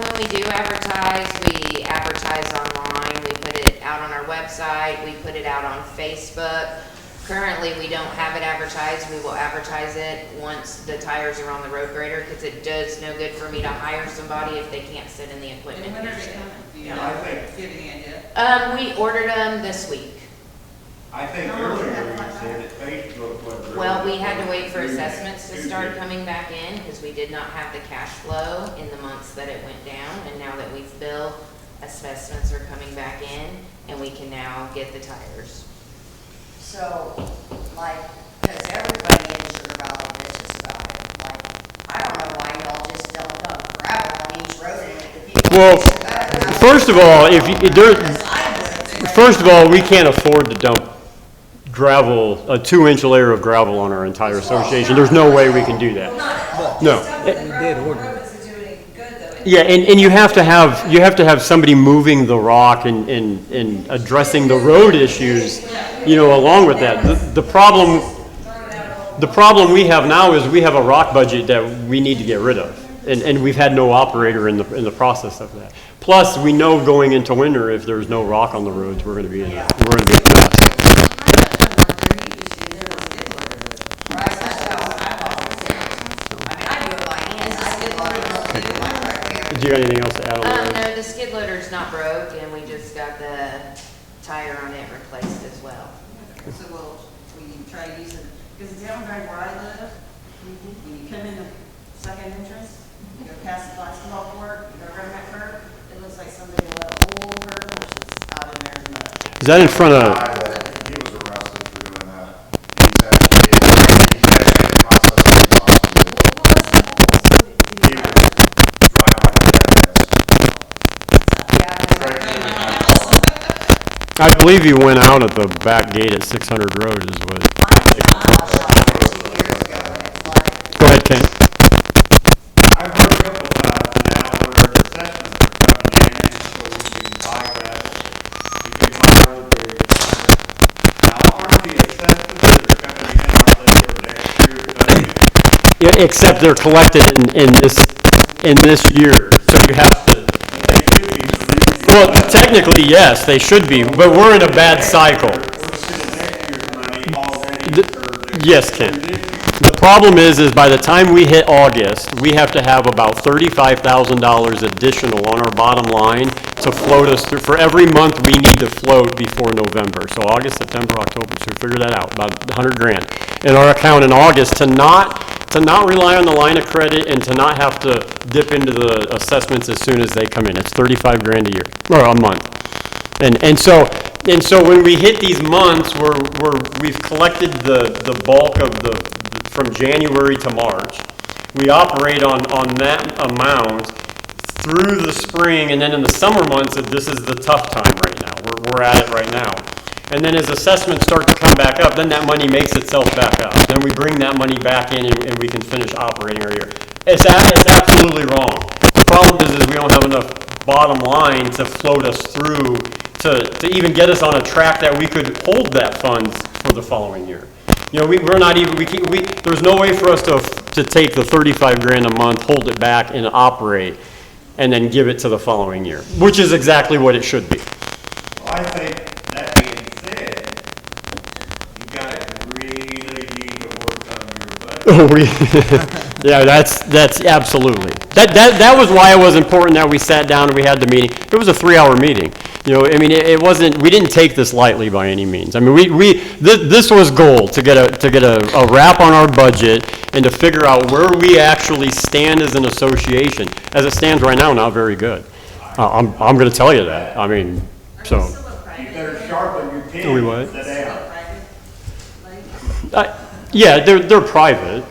When we do advertise, we advertise online. We put it out on our website. We put it out on Facebook. Currently, we don't have it advertised. We will advertise it once the tires are on the road grader, because it does no good for me to hire somebody if they can't sit in the equipment. When are they coming? Do you Yeah, know? I think- Do you have any idea? We ordered them this week. I think earlier you said at Facebook was. Well, we had to wait for assessments to start coming back in, because we did not have the cash flow in the months that it went down. And now that we've billed, assessments are coming back in, and we can now get the tires. So, like, because everybody in Sugar Valley bitches about it, like, I don't know why y'all just don't dump gravel on each road and make the people. Well, bitch about it. first of all, if you, Because I would. first of all, we can't afford to dump gravel, a 2-inch layer of gravel on our entire association. There's no way we can do that. No. We did order. Yeah, and you have to have somebody moving the rock and addressing the road issues, along with that. The problem we have now is we have a rock budget that we need to get rid of, and we've had no operator in the process of that. Plus, we know going into winter, if there's no rock on the roads, we're going to be in a mess. Did you got anything else to add on that? No, the skid loader's not broke, and we just got the tire on it replaced as well. So we try using, because the down drive where I live, when you come in the second entrance, you go past the basketball court, you go around that curve, it looks like somebody let a whole herd of horses out in there in the mud. Is that in front of? He was arrested for doing that. He's actually in the process of being I believe he went out at the back gate at 600 Road is what. Go ahead, Ken. I've heard a couple times now where the assessments are coming in, so we can buy that, we can buy road bridge. Now, aren't the assessments that are coming in, are they for next year, Yeah, except they're collected in this year, so you have to. they could be for this year. Well, technically, yes, they should be, but we're in a bad cycle. We're sitting next year's money already for this. Yes, Ken. The problem is by the time we hit August, we have to have about $35,000 additional on our bottom line to float us through. For every month we need to float before November. So August, September, October, so figure that out, about $100,000 in our account in August to not rely on the line of credit and to not have to dip into the assessments as soon as they come in. It's $35,000 a year, or a month. And so when we hit these months where we've collected the bulk of from January to March, we operate on that amount through the spring, and then in the summer months, this is the tough time right now. We're at it right now. And then as assessments start to come back up, then that money makes itself back up. Then we bring that money back in and we can finish operating our year. It's absolutely wrong. The problem is we don't have enough bottom line to float us through to even get us on a track that we could hold that funds for the following year. We're not even, there's no way for us to take the $35,000 a month, hold it back and operate, and then give it to the following year, which is exactly what it should be. Well, I think that being said, you guys really need to work on your budget. Yeah, that's absolutely. That was why it was important that we sat down and we had the meeting. It was a 3-hour meeting. It wasn't. We didn't take this lightly by any means. I mean, this was gold to get a wrap on our budget and to figure out where we actually stand as an association. As it stands right now, not very good. I'm going to tell you that. I mean, so. You better sharpen your pencil. Are we what? Sit down. Yeah, they're private.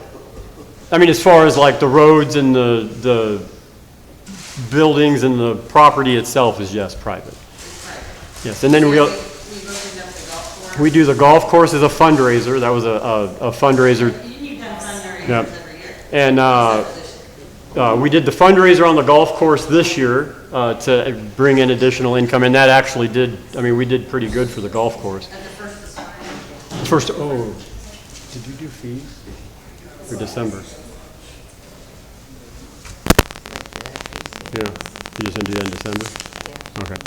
I mean, as far as like the roads and the buildings and the property itself is, yes, private. Yes, and then we do the golf course as a fundraiser. That was a fundraiser. You've done fundraisers Yep. every year. And we did the fundraiser on the golf course this year to bring in additional income, and that actually we did pretty good for the golf course. At the first of summer. Did you do fees? Or December? Yeah, you just gonna do that in December? Okay.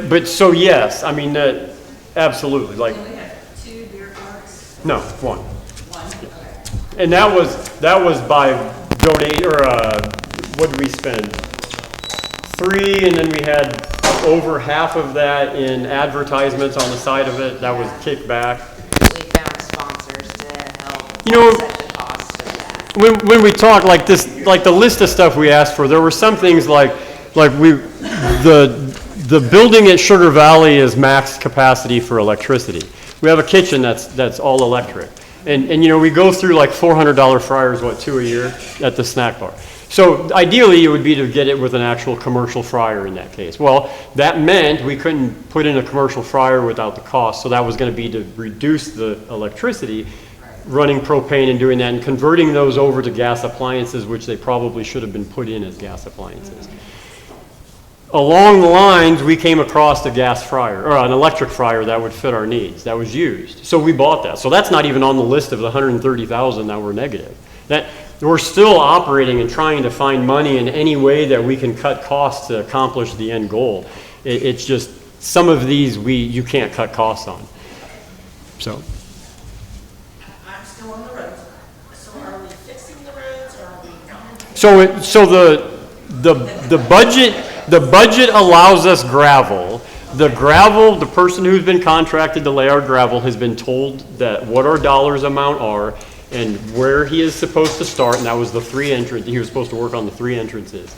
But so yes, I mean, absolutely, like. We have 2 beer carts. No, one. Okay. And that was by donate, or what did we spend? 3, and then we had over half of that in advertisements on the side of it. That was kickback. We found sponsors to help You know, offset the cost of that. when we talk like this, like the list of stuff we asked for, there were some things like the building at Sugar Valley is max capacity for electricity. We have a kitchen that's all electric. And we go through like $400 fryers, 2 a year at the snack bar. So ideally, it would be to get it with an actual commercial fryer in that case. Well, that meant we couldn't put in a commercial fryer without the cost, so that was going to be to reduce the electricity, running propane and doing that, and converting those over to gas appliances, which they probably should have been put in as gas appliances. Along the lines, we came across a gas fryer, or an electric fryer that would fit our needs, that was used. So we bought that. So that's not even on the list of the 130,000 that were negative. That, we're still operating and trying to find money in any way that we can cut costs to accomplish the end goal. It's just, some of these you can't cut costs on. So. I'm still on the road. So are we fixing the roads or are we not? So the budget allows us gravel. The gravel, the person who's been contracted to lay our gravel has been told that what our dollars amount are and where he is supposed to start, and that was the 3 entrance. He was supposed to work on the 3 entrances.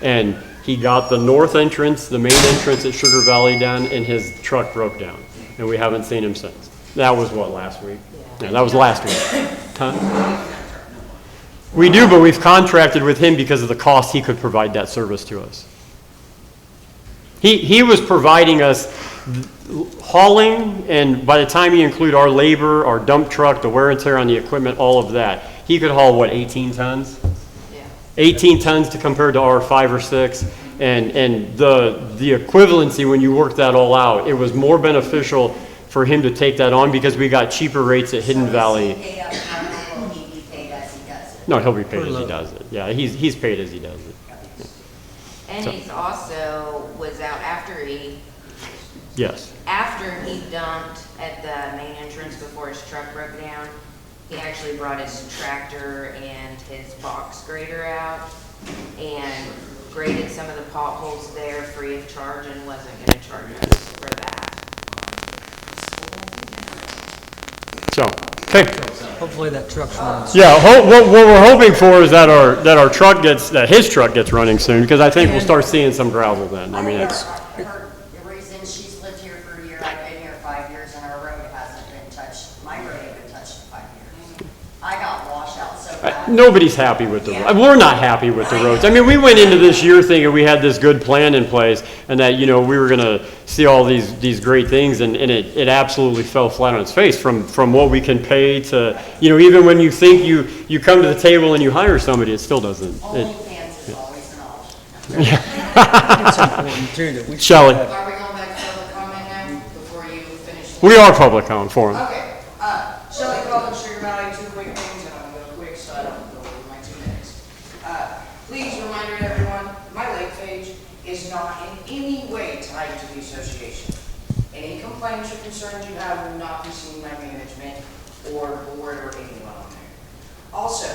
And he got the north entrance, the main entrance at Sugar Valley done, and his truck broke down. And we haven't seen him since. That was what, last week? Yeah, that was last week. Huh? We do, but we've contracted with him because of the cost he could provide that service to us. He was providing us hauling, and by the time you include our labor, our dump truck, the wear and tear on the equipment, all of that, he could haul, what, 18 tons? Yeah. 18 tons to compare to our 5 or 6. And the equivalency, when you work that all out, it was more beneficial for him to take that on because we got cheaper rates at Hidden Valley. Will he be paid as he does it? No, he'll be paid as he does it. Yeah, he's paid as he does it. And he's also was out after he dumped at the main entrance before his truck broke down. He actually brought his tractor and his box grader out and graded some of the potholes there free of charge and wasn't going to charge us for that. So, okay. Hopefully that truck's running. Yeah, what we're hoping for is that his truck gets running soon, because I think we'll start seeing some gravel then. I mean, it's. The reason she's lived here for a year, I've been here 5 years, and our road hasn't been touched. My road hasn't been touched in 5 years. I got washed out so bad. Nobody's happy with the road. We're not happy with the roads. I mean, we went into this year thinking we had this good plan in place and that, we were going to see all these great things, and it absolutely fell flat on its face from what we can pay to, even when you think you come to the table and you hire somebody, it still doesn't. OnlyFans is always an option. It's important too that we. Shelley. Are we going back to public comment now before you finish? We are public comment forum. Okay, Shelley called in Sugar Valley, 2 quick things, and I'm gonna go quick so I don't go over my 2 minutes. Please reminder to everyone, my lake page is not in any way tied to the association. Any complaints or concerns you have will not be seen by management or board or anyone on there. Also,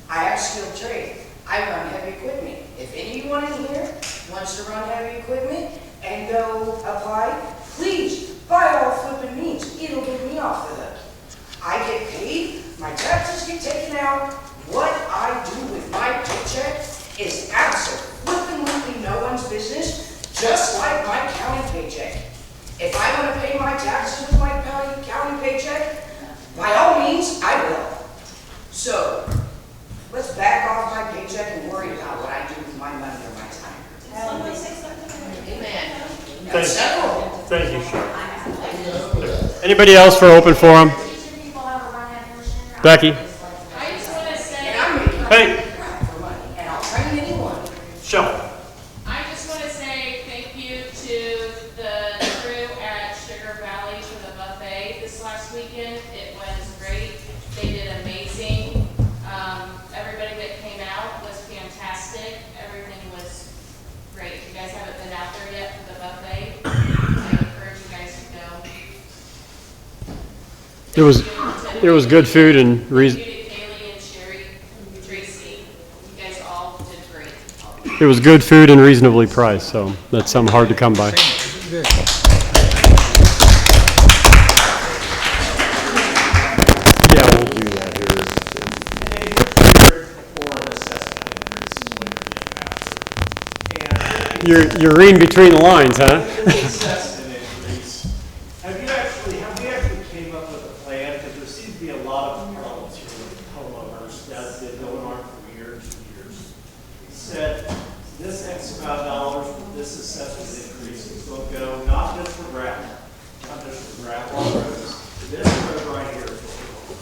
I have skilled trade. I run heavy equipment. If anyone in here wants to run heavy equipment and go apply, please, by all flipping means, it'll get me off of those. I get paid, my taxes get taken out. What I do with my paycheck is absolutely no one's business, just like my county paycheck. If I want to pay my taxes with my county paycheck, by all means, I will. So, let's back off my paycheck and worry about what I do with my money or my time. Amen. Thank you, Shelley. Anybody else for open forum? Becky? I just want to say, Hey. For money, and I'll train anyone. Shelley. I just want to say thank you to the crew at Sugar Valley for the buffet this last weekend. It was great. They did amazing. Everybody that came out was fantastic. Everything was great. If you guys haven't been out there yet for the buffet, I encourage you guys to go. It was good food and reason. Thank you to Kaylee and Sherry, Tracy. You guys all did great. It was good food and reasonably priced, so that's something hard to come by. Good. Yeah, we'll do that here. And they were triggered for an assessment increase is what you're getting after. And You're reading between the lines, huh? assessment increase. Have we actually came up with a plan? Because there seems to be a lot of problems here with homeowners that have been going on for years and years. said this X amount of dollars, this assessment increase will go not just for gravel, not just for gravel roads. This road right here is what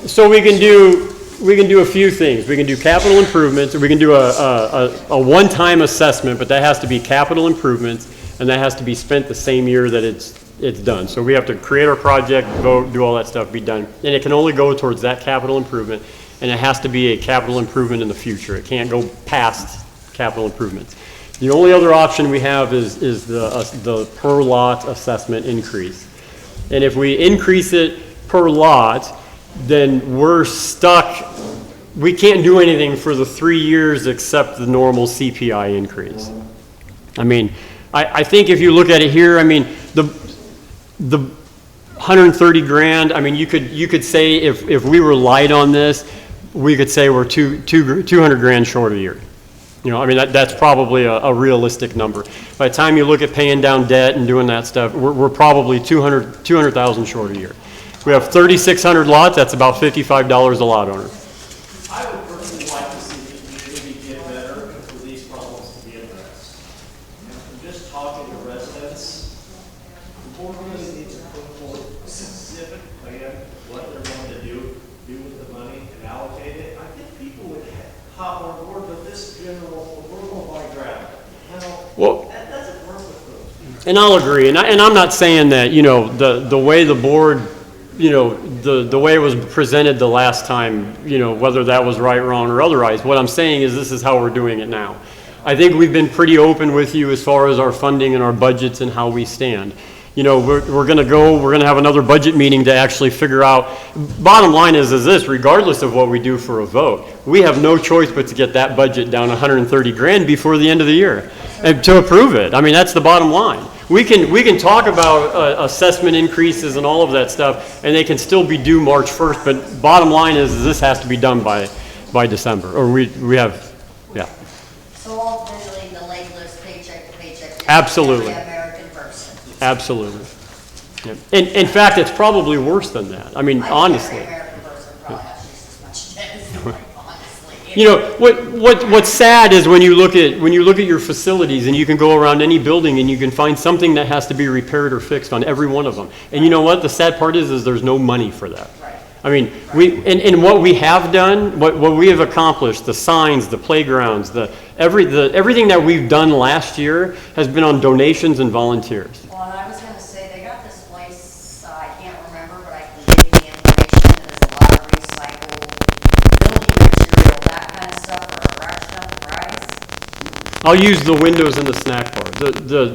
So we can do a few things. We can do capital improvements, or we can do a one-time assessment, but that has to be capital improvements, and that has to be spent the same year that it's done. So we have to create our project, vote, do all that stuff, be done. And it can only go towards that capital improvement, and it has to be a capital improvement in the future. It can't go past capital improvements. The only other option we have is the per lot assessment increase. And if we increase it per lot, then we're stuck. We can't do anything for the 3 years except the normal CPI increase. I mean, I think if you look at it here, I mean, the 130 grand, I mean, you could say if we were light on this, we could say we're 200 grand short a year. You know, I mean, that's probably a realistic number. By the time you look at paying down debt and doing that stuff, we're probably 200,000 short a year. We have 3,600 lots, that's about $55 a lot owner. I would personally like to see the community get better and for these problems to be addressed. And just talking to residents, the board really needs to put forward a specific plan, what they're going to do with the money and allocate it. I think people would hop on board with this general, we're going to buy gravel. Well, That doesn't work with those. and I'll agree, and I'm not saying that, you know, the way the board, you know, the way it was presented the last time, you know, whether that was right, wrong, or otherwise. What I'm saying is this is how we're doing it now. I think we've been pretty open with you as far as our funding and our budgets and how we stand. You know, we're going to have another budget meeting to actually figure out, bottom line is this, regardless of what we do for a vote, we have no choice but to get that budget down 130 grand before the end of the year and to approve it. I mean, that's the bottom line. We can talk about assessment increases and all of that stuff, and they can still be due March 1st, but bottom line is this has to be done by December, or we have, yeah. So ultimately, the label is paycheck to paycheck. to Absolutely. every American person. Absolutely. Yeah. And in fact, it's probably worse than that. I mean, honestly. Every American person probably has just as much debt as mine, honestly. You know, what's sad is when you look at your facilities and you can go around any building and you can find something that has to be repaired or fixed on every one of them. And you know what? The sad part is there's no money for that. Right. I mean, and what we have done, what we have accomplished, the signs, the playgrounds, everything that we've done last year has been on donations and volunteers. Well, and I was gonna say, they got this place, I can't remember, but I can give you the information, and there's a lot of recycled building material, that kind of stuff, for a fraction of the price. I'll use the windows in the snack bar.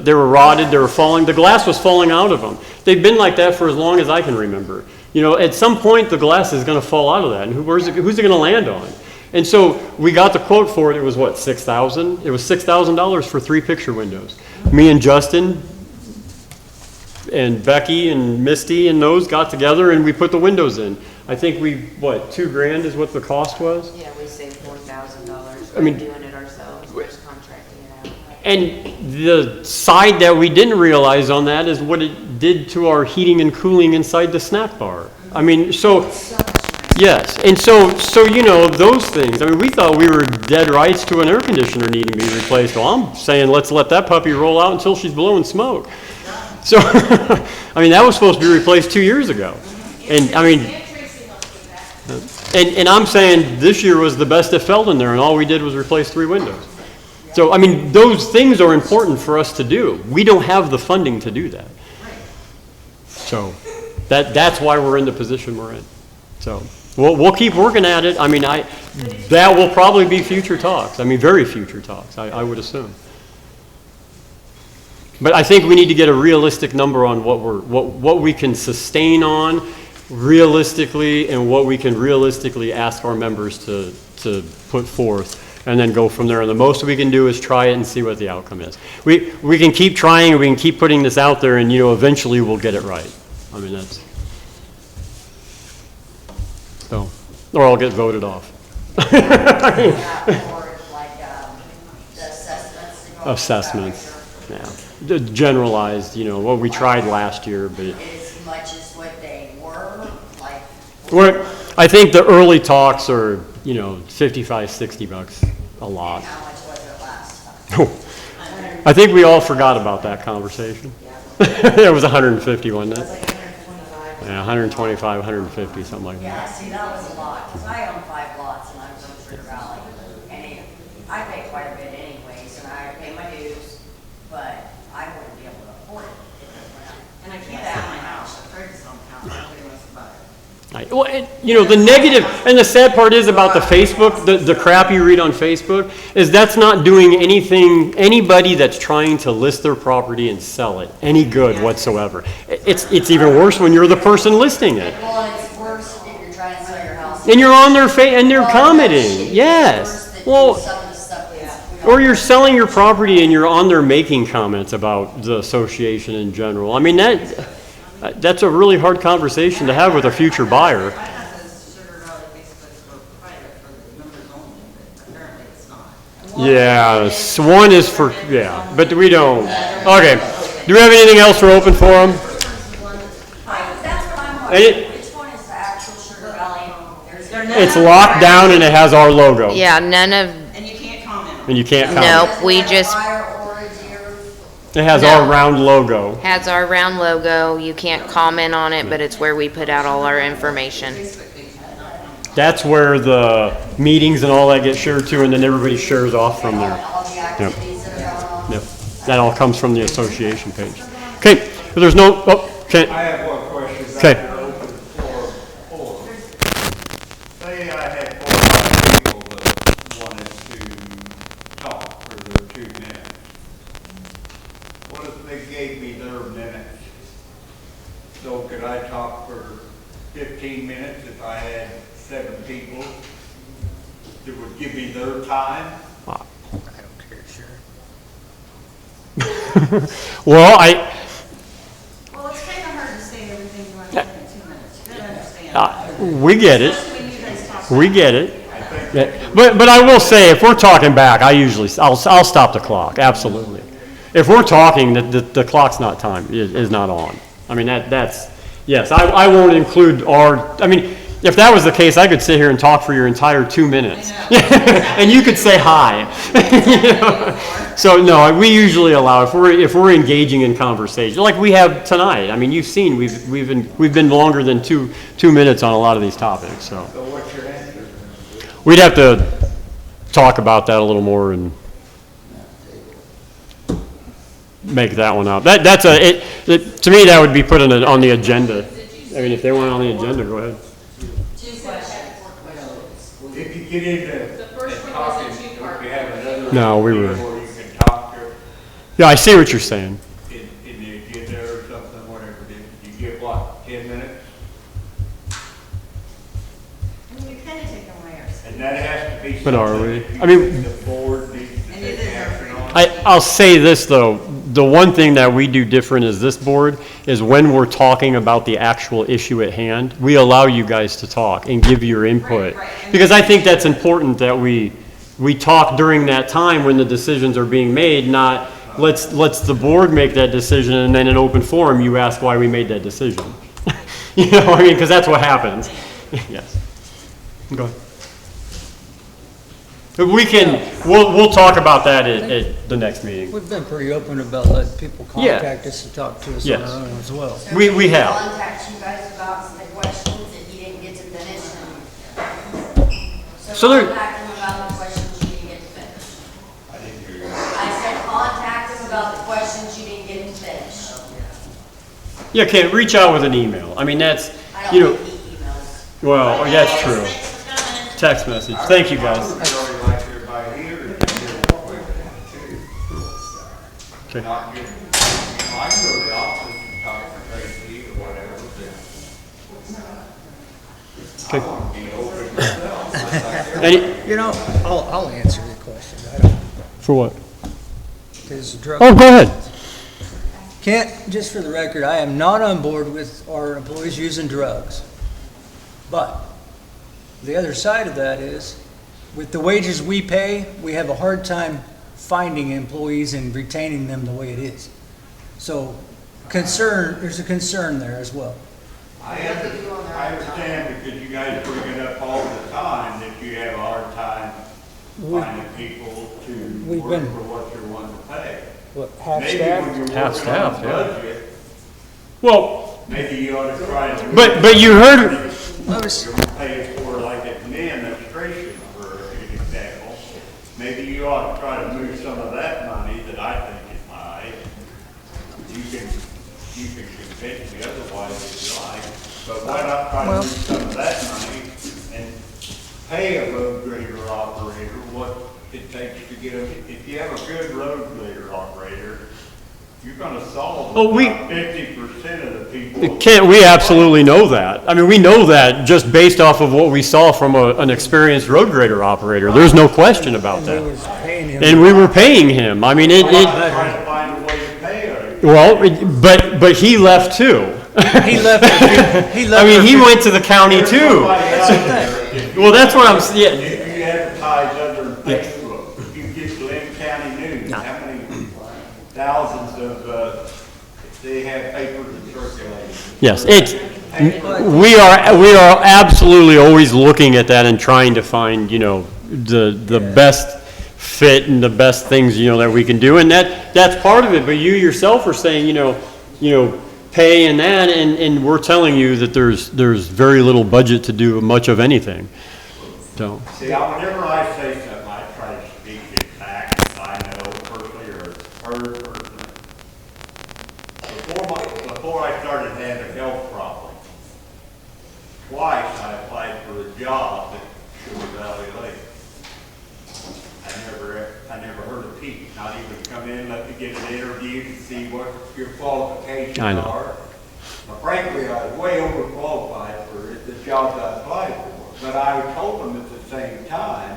They were rotted, they were falling, the glass was falling out of them. They've been like that for as long as I can remember. You know, at some point, the glass is gonna fall out of that, and who's it gonna land on? And so, we got the quote for it, it was what, $6,000? It was $6,000 for 3 picture windows. Me and Justin and Becky and Misty and those got together and we put the windows in. I think $2 grand is what the cost was? Yeah, we saved $4,000 I mean- by doing it ourselves, versus contracting it out. And the side that we didn't realize on that is what it did to our heating and cooling inside the snack bar. I mean, so, yes, and so you know, those things, I mean, we thought we were dead rights to an air conditioner needing to be replaced. Well, I'm saying let's let that puppy roll out until she's blowing smoke. So, I mean, that was supposed to be replaced 2 years ago. And, I mean, and I'm saying this year was the best it felt in there, and all we did was replace 3 windows. So, I mean, those things are important for us to do. We don't have the funding to do that. So, that's why we're in the position we're in. So, we'll keep working at it. I mean, that will probably be future talks. I mean, very future talks, I would assume. But I think we need to get a realistic number on what we can sustain on realistically and what we can realistically ask our members to put forth, and then go from there. And the most we can do is try it and see what the outcome is. We can keep trying and we can keep putting this out there, and, you know, eventually we'll get it right. I mean, that's, so, or I'll get voted off. Assessments, yeah. The generalized, you know, what we tried last year, but. As much as what they were, like. I think the early talks are, you know, $55, $60 a lot. How much was it last time? I think we all forgot about that conversation. It was 150, wasn't It it? was like 125. Yeah, 125, 150, something like Yeah, that. see, that was a lot, because I own 5 lots and I was on Sugar Valley. And I pay quite a bit anyways, and I pay my dues, but I wouldn't be able to afford it if it went up. And I can't sell my house, I'm afraid to sell my house, I'm pretty much about it. Well, you know, the negative, and the sad part is about the Facebook, the crap you read on Facebook, is that's not doing anything, anybody that's trying to list their property and sell it, any good whatsoever. It's even worse when you're the person listing it. Well, and it's worse if you're trying to sell your house. And you're on their and they're Well, commenting, it's yes. worse than Well, some of the stuff we don't- or you're selling your property and you're on there making comments about the association in general. I mean, that's a really hard conversation to have with a future buyer. Yeah, one is for, yeah, but we don't. Okay, do we have anything else for open forum? That's what I'm Any- wondering, which one is the actual Sugar Valley? It's locked down and it has our logo. Yeah, none of, And you can't comment. And you can't comment. nope, we just, It has No. our round logo. has our round logo. You can't comment on it, but it's where we put out all our information. That's where the meetings and all that get shared to, and then everybody shares off from there. All the activities that are going on. Yep, that all comes from the association page. Okay, if there's no, oh, okay, I have one question. Okay. Back there, open floor. Say I had 4 people that wanted to talk for their 2 minutes. What if they gave me their minutes? So could I talk for 15 minutes if I had 7 people that would give me their time? well, Well, it's kind of hard to say everything you want to say in 2 minutes. You gotta understand. we get it, Especially when you guys talk. we get it. Yeah, but I will say, if we're talking back, I'll stop the clock, absolutely. If we're talking, the clock's not is not on. I mean, that's, yes, I won't include I mean, if that was the case, I could sit here and talk for your entire 2 minutes. And you could say hi. You know? So, no, we usually allow, if we're engaging in conversation, like we have tonight. I mean, you've seen, we've been longer than two minutes on a lot of these topics, so. So what's your answer? We'd have to talk about that a little more and make that one up. To me, that would be put on the agenda. I mean, if they want on the agenda, go ahead. 2 questions. If you get into The first one was a talking, two-part. if you have another. No, we were- meeting where you can talk to, Yeah, I see what you're saying. in the agenda or something, whatever it is, you get what, 10 minutes? I mean, you kind of take away our. And that has to be But are something we? that you I mean- think the board needs to And it take is action on. I'll say this, though. The one thing that we do different as this board is when we're talking about the actual issue at hand, we allow you guys to talk and give your input. Because I think that's important that we talk during that time when the decisions are being made, not let's the board make that decision and then in open forum you ask why we made that decision. You know, I mean, because that's what happens. Yes. Go ahead. We'll talk about that at the next meeting. We've been pretty open about letting people Yeah. contact us and talk to us on Yes. our own as well. We have. Contact you guys about the questions that you didn't get to finish. So there- Contact them about the questions you didn't get to finish. I said contact them about the questions you didn't get to finish. Yeah, Ken, reach out with an email. I mean, that's, I you don't know, get emails. well, that's true. Text message. Thank you, guys. I really like everybody here, and they're quick too. Okay. Not getting, I can go to the office and talk to Tracy or whatever, but I want to be open myself. Any, You know, I'll answer the question. I don't, for what? because drug. Oh, go ahead. Can't, just for the record, I am not on board with our employees using drugs. But the other side of that is, with the wages we pay, we have a hard time finding employees and retaining them the way it is. So there's a concern there as well. I understand because you guys bring it up all the time that you have a hard time finding people to we've work been- for what you're wanting to pay. What, half Maybe staff? when you're Half working staff, on the yeah. budget, Well, maybe you ought to try to. but you heard, You're paying for like administration, for an example. Maybe you ought to try to move some of that money that I think is high. You can convince me otherwise if you like, but why not try to move some of that money and pay a road grader operator what it takes to get a, if you have a good road grader operator, you're gonna solve Oh, we- about 50% of the people. Can't, we absolutely know that. I mean, we know that just based off of what we saw from an experienced road grader operator. There's no question about We that. was paying him. And we were paying him. I mean, Try to find a way to pay her. well, but he left too. He left, he left. I mean, he went to the county too. That's the thing. Well, that's what I'm, yeah. If you advertise under Facebook, if you get Glenn County News, how many thousands of, they have papers in circulation. Yes, we are absolutely always looking at that and trying to find, the best fit and the best things, that we can do. And that's part of it, but you yourself are saying, pay and that, and we're telling you that there's very little budget to do much of anything. So, See, whenever I say something, I try to speak in facts, I know personally or heard personally. Before I started having health problems, twice I applied for a job at Sugar Valley Lake. I never heard of Pete, not even come in, let me get an interview to see what your qualifications I know. are. Now, frankly, I was way overqualified for the jobs I applied for, but I told them at the same time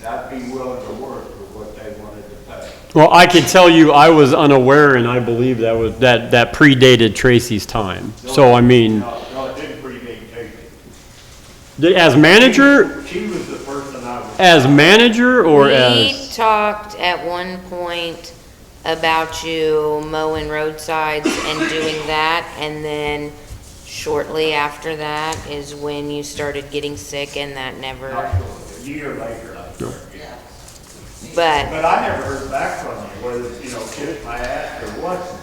that I'd be willing to work for what they wanted to pay. well, I can tell you, I was unaware, and I believe that predated Tracy's time. So, I mean, No, it didn't predate Tracy. as manager, She was the person I was. as manager or We as, talked at one point about you mowing roadsides and doing that, and then shortly after that is when you started getting sick, and that never, Not sure, a year later, I started. but, But I never heard back from you, whether, kiss my ass or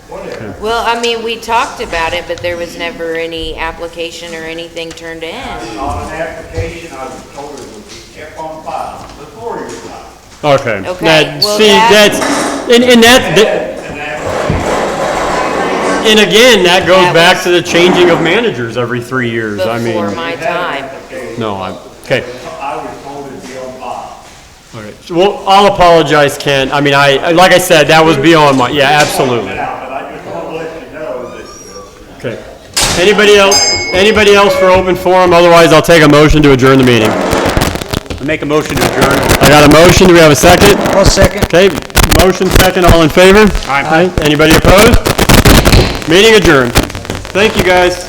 whatever. well, I mean, we talked about it, but there was never any application or anything turned in. On an application, I was told it would be kept on file before your time. okay. Okay, That- well, see, that- and that, An application. and again, that goes That back was- to the changing of managers every 3 years. I mean, Before my time. no, okay. I was told it'd be on file. All right. So, well, I'll apologize, Ken. I mean, like I said, that was beyond my, yeah, absolutely. Now, but I just want to let you know that, Okay. Anybody else for open forum? Otherwise, I'll take a motion to adjourn the meeting. I make a motion to adjourn. I got a motion. Do we have a second? I'll second. Okay. Motion second. All in favor? Aye. Anybody opposed? Meeting adjourned. Thank you, guys.